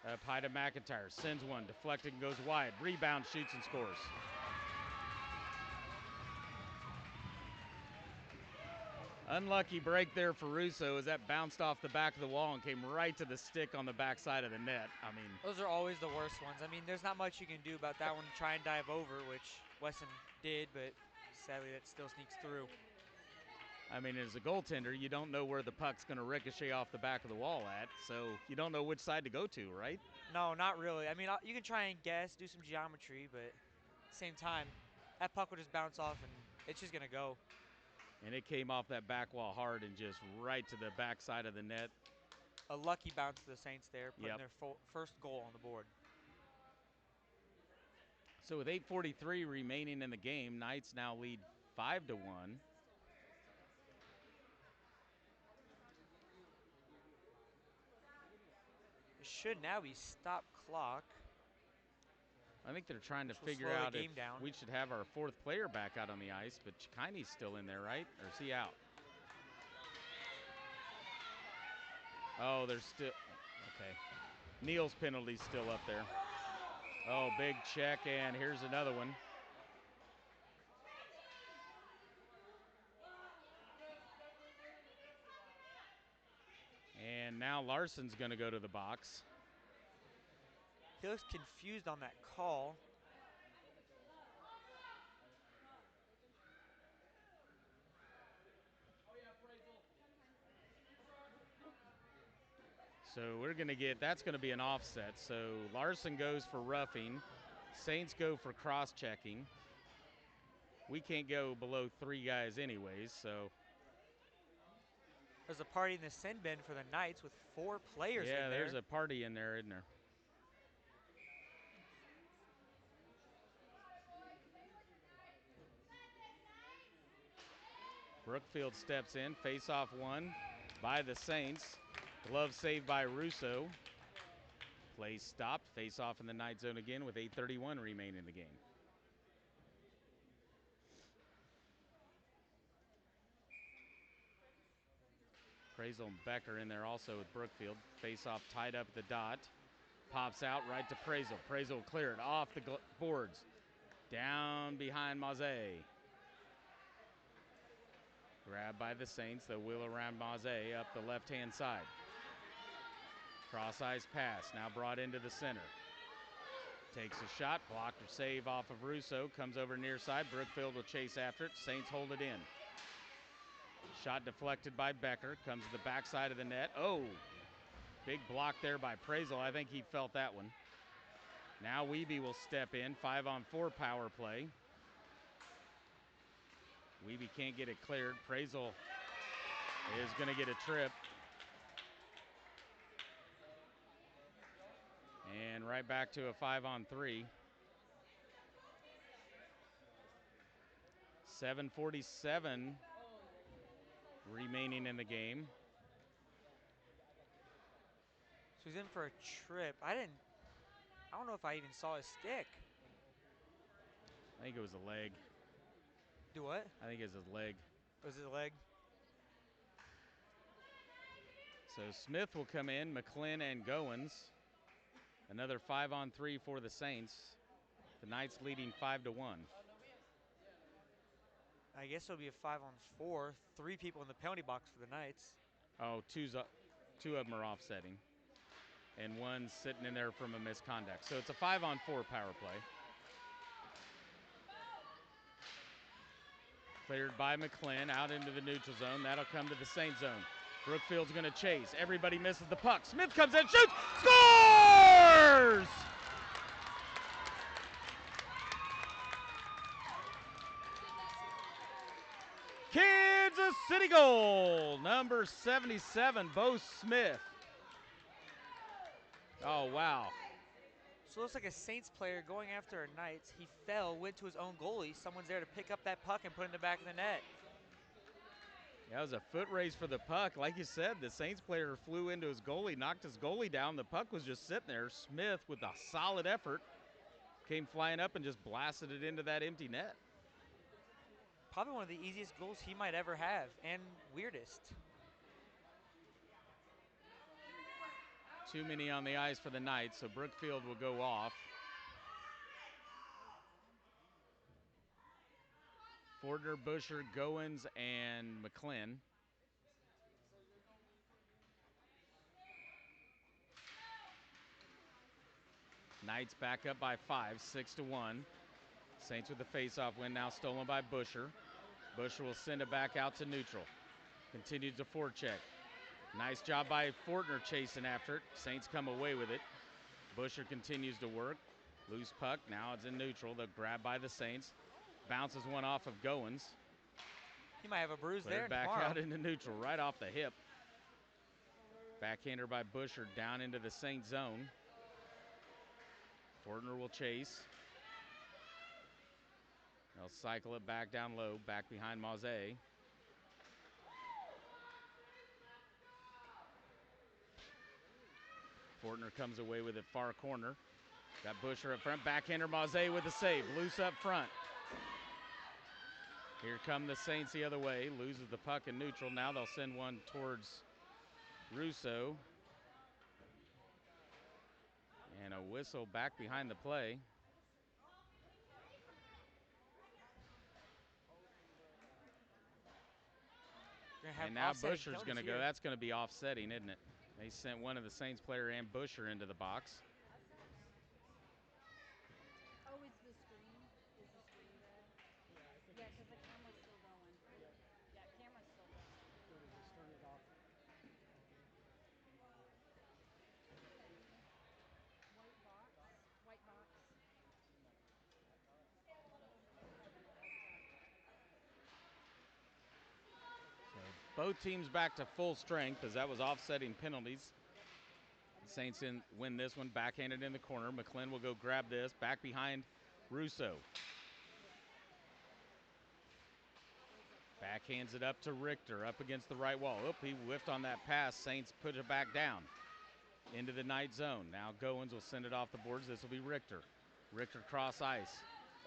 Up high to McIntyre. Sends one. Deflected and goes wide. Rebound, shoots and scores. Unlucky break there for Russo as that bounced off the back of the wall and came right to the stick on the backside of the net. I mean, those are always the worst ones. I mean, there's not much you can do about that one. Try and dive over, which Wesson did, but sadly that still sneaks through. I mean, as a goaltender, you don't know where the puck's going to ricochet off the back of the wall at, so you don't know which side to go to, right? No, not really. I mean, you can try and guess, do some geometry, but at the same time, that puck will just bounce off and it's just going to go. And it came off that back wall hard and just right to the backside of the net. A lucky bounce to the Saints there, putting their first goal on the board. So with 8:43 remaining in the game, Knights now lead 5-1. It should now be stop clock. I think they're trying to figure out if we should have our fourth player back out on the ice, but Chikaine's still in there, right? Or is he out? Oh, there's still, okay. Neal's penalty's still up there. Oh, big check, and here's another one. And now Larson's going to go to the box. He looks confused on that call. So we're going to get, that's going to be an offset. So Larson goes for roughing. Saints go for cross-checking. We can't go below 3 guys anyways, so. There's a party in the sin bin for the Knights with 4 players in there. Yeah, there's a party in there, isn't there? Brookfield steps in, face-off won by the Saints. Glove saved by Russo. Play stopped, face-off in the Knight zone again with 8:31 remaining in the game. Prazel and Becker in there also with Brookfield. Face-off tied up at the dot. Pops out right to Prazel. Prazel will clear it off the boards. Down behind Maze. Grabbed by the Saints. They'll wheel around Maze up the left-hand side. Cross-ice pass, now brought into the center. Takes a shot, blocked or save off of Russo. Comes over near side. Brookfield will chase after it. Saints hold it in. Shot deflected by Becker. Comes to the backside of the net. Oh, big block there by Prazel. I think he felt that one. Now Wiebe will step in. 5-on-4 power play. Wiebe can't get it cleared. Prazel is going to get a trip. And right back to a 5-on-3. 7:47 remaining in the game. So he's in for a trip. I don't know if I even saw his stick. I think it was a leg. Do what? I think it was his leg. Was it a leg? So Smith will come in, McClin and Goins. Another 5-on-3 for the Saints. The Knights leading 5-1. I guess it'll be a 5-on-4. 3 people in the penalty box for the Knights. Oh, two of them are offsetting. And one's sitting in there from a misconduct. So it's a 5-on-4 power play. Cleared by McClin out into the neutral zone. That'll come to the Saint zone. Brookfield's going to chase. Everybody misses the puck. Smith comes in, shoots, scores! Kansas City goal, number 77, Bo Smith. Oh, wow. So it looks like a Saints player going after a Knights. He fell, went to his own goalie. Someone's there to pick up that puck and put it in the back of the net. That was a foot race for the puck. Like you said, the Saints player flew into his goalie, knocked his goalie down. The puck was just sitting there. Smith, with a solid effort, came flying up and just blasted it into that empty net. probably one of the easiest goals he might ever have, and weirdest. Too many on the ice for the Knights, so Brookfield will go off. Fortner, Busher, Goins, and McClin. Knights back up by 5, 6-1. Saints with the faceoff win, now stolen by Busher. Busher will send it back out to neutral. Continues to forecheck. Nice job by Fortner chasing after it. Saints come away with it. Busher continues to work. Loose puck, now it's in neutral. The grab by the Saints. Bounces one off of Goins. He might have a bruise there Back tomorrow. out into neutral, right off the hip. Backhander by Busher down into the Saint zone. Fortner will chase. They'll cycle it back down low, back behind Maze. Fortner comes away with it far corner. Got Busher up front, backhander Maze with the save, loose up front. Here come the Saints the other way, loses the puck in neutral. Now they'll send one towards Russo. And a whistle back behind the play. And now Busher's going to go. That's going to be offsetting, isn't it? They sent one of the Saints player and Busher into the box. Oh, is the screen? Is the screen red? Yeah, because the camera's still going. Yeah, camera's still going. Just turn it off. White box. White box. So both teams back to full strength as that was offsetting penalties. The Saints win this one, backhanded in the corner. McClin will go grab this, back behind Russo. Backhands it up to Richter, up against the right wall. Oop, he whiffed on that pass. Saints put it back down into the Knight zone. Now Goins will send it off the boards. This will be Richter. Richter cross ice,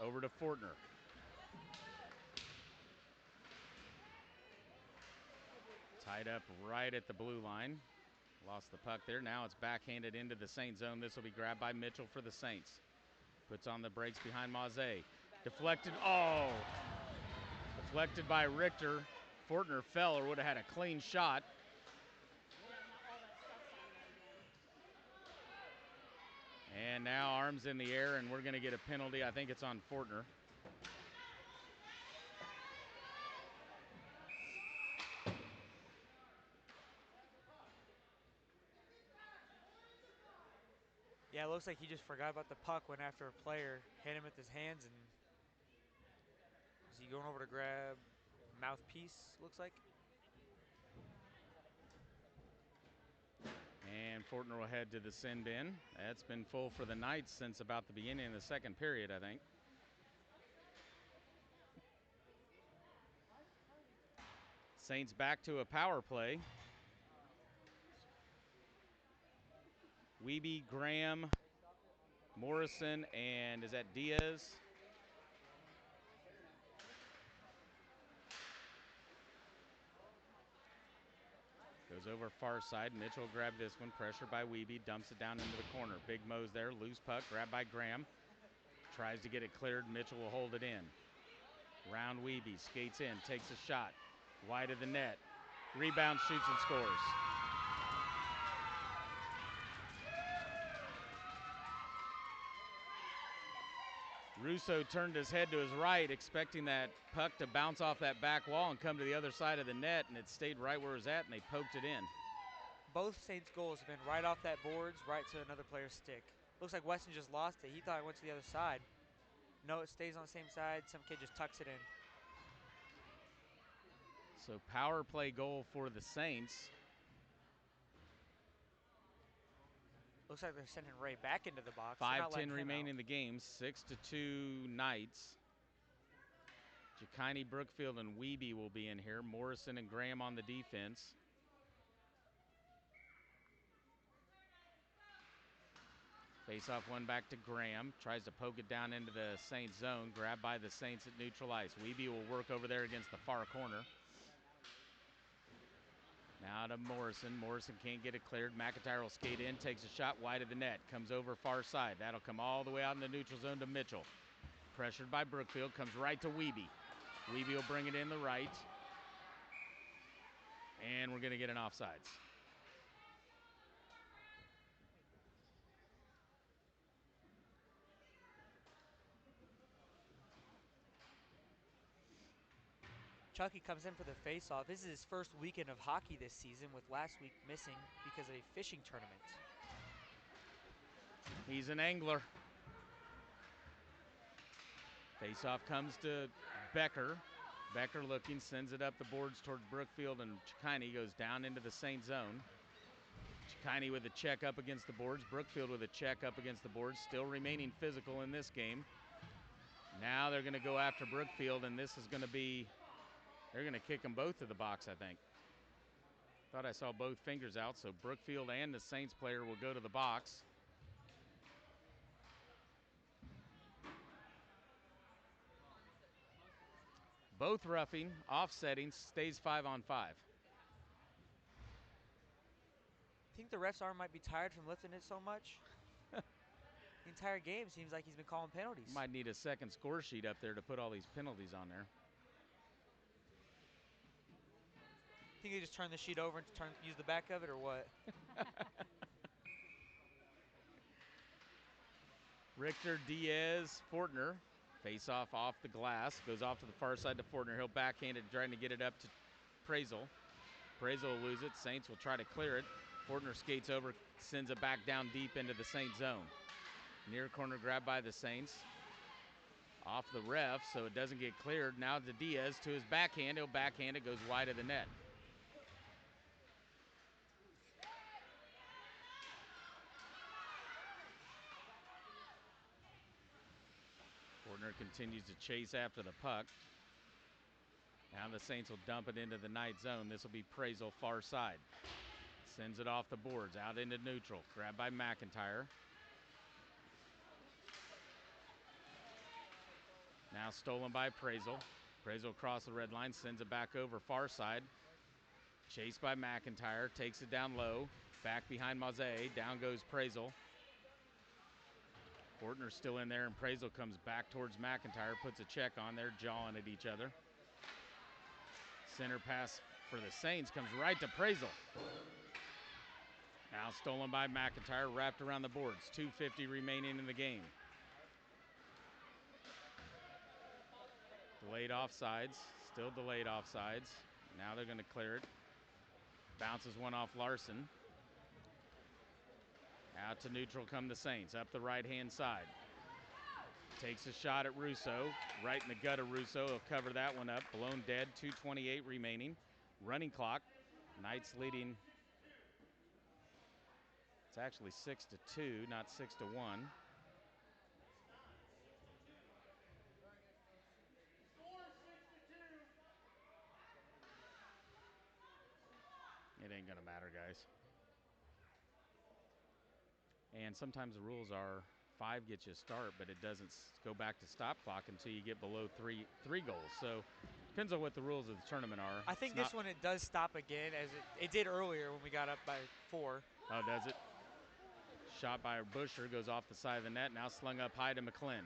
over to Fortner. Tied up right at the blue line. Lost the puck there. Now it's backhanded into the Saint zone. This will be grabbed by Mitchell for the Saints. Puts on the brakes behind Maze. Deflected. Oh! Deflected by Richter. Fortner fell or would have had a clean shot. Yeah, now all that stuff's on there again. And now arms in the air, and we're going to get a penalty. I think it's on Fortner. Yeah, it looks like he just forgot about the puck, went after a player, hit him with his hands, and is he going over to grab mouthpiece, looks like? And Fortner will head to the sin bin. That's been full for the Knights since about the beginning of the second period, I think. Saints back to a power play. Wiebe, Graham, Morrison, and is that Diaz? Goes over far side. Mitchell grabbed this one. Pressure by Wiebe. Dumps it down into the corner. Big Mo's there. Loose puck. Grabbed by Graham. Tries to get it cleared. Mitchell will hold it in. Round Wiebe. Skates in. Takes a shot. Wide of the net. Rebound, shoots, and scores. Russo turned his head to his right, expecting that puck to bounce off that back wall and come to the other side of the net, and it stayed right where it was at, and they poked it in. Both Saints goals have been right off that boards, right to another player's stick. Looks like Weston just lost it. He thought it went to the other side. No, it stays on the same side. Some kid just tucks it in. So power play goal for the Saints. Looks like they're sending Ray back into the box. 5:10 remaining in the game. 6-2 Knights. Jacani, Brookfield, and Wiebe will be in here. Morrison and Graham on the defense. Face-off one back to Graham. Tries to poke it down into the Saints zone. Grabbed by the Saints at neutral ice. Wiebe will work over there against the far corner. Now to Morrison. Morrison can't get it cleared. McIntyre will skate in, takes a shot wide of the net. Comes over far side. That'll come all the way out in the neutral zone to Mitchell. Pressured by Brookfield. Comes right to Wiebe. Wiebe will bring it in the right. And we're going to get an offsides. Chucky comes in for the face-off. This is his first weekend of hockey this season, with last week missing because of a fishing tournament. He's an angler. Face-off comes to Becker. Becker looking, sends it up the boards towards Brookfield, and Chikine goes down into the Saint zone. Chikine with a check up against the boards. Brookfield with a check up against the boards. Still remaining physical in this game. Now they're going to go after Brookfield, and this is going to be, they're going to kick them both to the box, I think. Thought I saw both fingers out, so Brookfield and the Saints player will go to the box. Both roughing, offsetting, stays 5-on-5. I think the ref's arm might be tired from lifting it so much. The entire game seems like he's been calling penalties. Might need a second score sheet up there to put all these penalties on there. Think they just turn the sheet over and use the back of it, or what? Richter, Diaz, Fortner. Face off the glass. Goes off to the far side to Fortner. He'll backhand it, trying to get it up to Prazel. Prazel will lose it. Saints will try to clear it. Fortner skates over, sends it back down deep into the Saints zone. Near corner grab by the Saints. Off the ref, so it doesn't get cleared. Now to Diaz, to his backhand. He'll backhand it, goes wide of the net. Fortner continues to chase after the puck. Now the Saints will dump it into the night zone. This will be Prazel far side. Sends it off the boards, out into neutral. Grabbed by McIntyre. Now stolen by Prazel. Prazel across the red line, sends it back over far side. Chased by McIntyre, takes it down low. Back behind Maze, down goes Prazel. Fortner's still in there, and Prazel comes back towards McIntyre, puts a check on there, jawing at each other. Center pass for the Saints comes right to Prazel. Now stolen by McIntyre, wrapped around the boards. 2:50 remaining in the game. Delayed offsides, still delayed offsides. Now they're going to clear it. Bounces one off Larson. Out to neutral come the Saints, up the right-hand side. Takes a shot at Russo, right in the gut of Russo. He'll cover that one up. Blown dead, 2:28 remaining. Running clock. Knights leading. It's actually 6-2, not 6-1. It ain't gonna matter, guys. And sometimes the rules are 5 gets you a start, but it doesn't go back to stop clock until you get below three goals. So depends on what the rules of the tournament are. I think this one it does stop again, as it did earlier when we got up by 4. Oh, does it? Shot by Busher, goes off the side of the net. Now slung up high to McClin.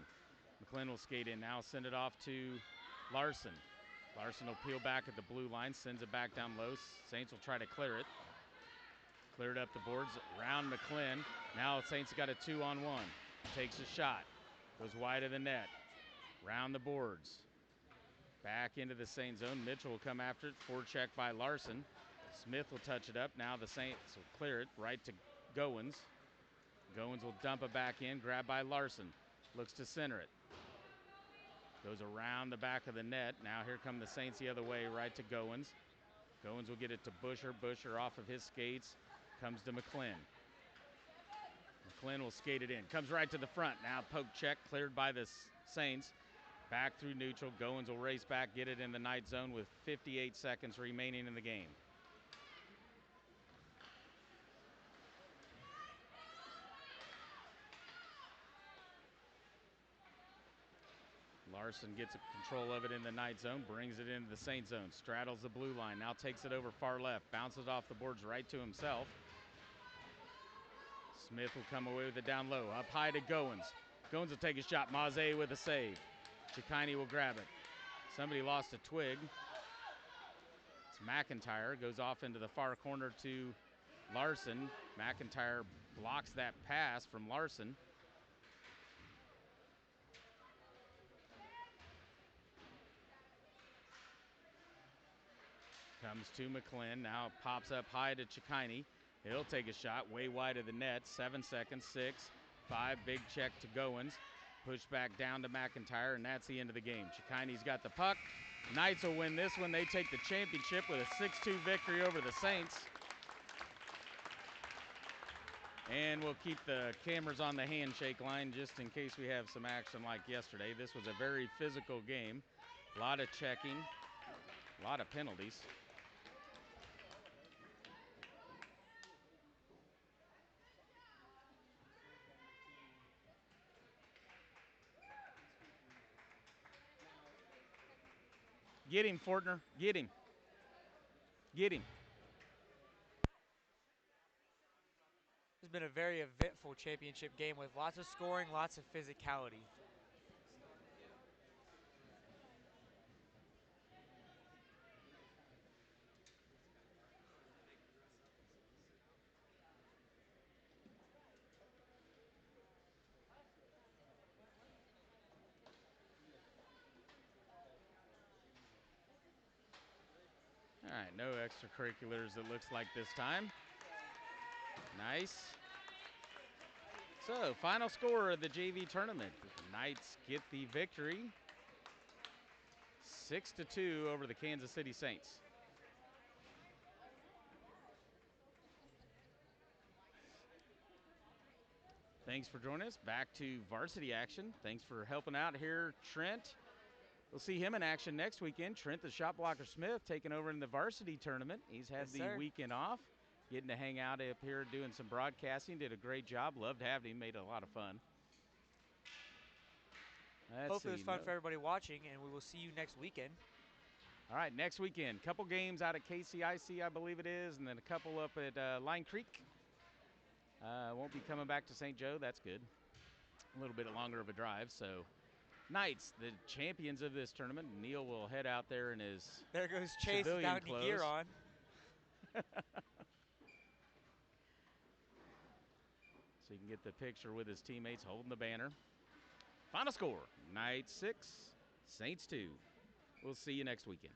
McClin will skate in now, send it off to Larson. Larson will peel back at the blue line, sends it back down low. Saints will try to clear it. Cleared up the boards, around McClin. Now Saints got a 2-on-1. Takes a shot, goes wide of the net. Round the boards. Back into the Saints zone. Mitchell will come after it. Forecheck by Larson. Smith will touch it up. Now the Saints will clear it right to Goins. Goins will dump it back in. Grabbed by Larson. Looks to center it. Goes around the back of the net. Now here come the Saints the other way, right to Goins. Goins will get it to Busher. Busher off of his skates. Comes to McClin. McClin will skate it in. Comes right to the front. Now poke check cleared by the Saints. Back through neutral. Goins will race back, get it in the night zone with 58 seconds remaining in the game. Larson gets control of it in the Knight zone, brings it into the Saint zone, straddles the blue line, now takes it over far left, bounces off the boards right to himself. Smith will come away with it down low, up high to Goins. Goins will take a shot, Maze with a save. Chikini will grab it. Somebody lost a twig. It's McIntyre, goes off into the far corner to Larson. McIntyre blocks that pass from Larson. Comes to McClin, now pops up high to Chikini. He'll take a shot way wide of the net. 7 seconds, 6, 5, big check to Goins. Push back down to McIntyre, and that's the end of the game. Chikini's got the puck. Knights will win this one. They take the championship with a 6-2 victory over the Saints. And we'll keep the cameras on the handshake line just in case we have some action like yesterday. This was a very physical game. A lot of checking, a lot of penalties. Get him, Fortner. Get him. Get him. It's been a very eventful championship game with lots of scoring, lots of physicality. All right, no extracurriculars it looks like this time. Nice. So, final score of the JV tournament. The Knights get the victory. 6-2 over the Kansas City Saints. Thanks for joining us. Back to varsity action. Thanks for helping out here, Trent. We'll see him in action next weekend. Trent, the shot blocker Smith, taking over in the varsity tournament. He's had the weekend off, getting to hang out up here doing some broadcasting. Did a great job. Loved having him. Made it a lot of fun. Hopefully it was fun for everybody watching, and we will see you next weekend. All right, next weekend. Couple games out at KCIC, I believe it is, and then a couple up at Line Creek. Won't be coming back to St. Joe. That's good. A little bit longer of a drive, so... Knights, the champions of this tournament. Neil will head out there in his there goes Chase without any gear on. So you can get the picture with his teammates holding the banner. Final score, Knights 6, Saints 2. We'll see you next weekend.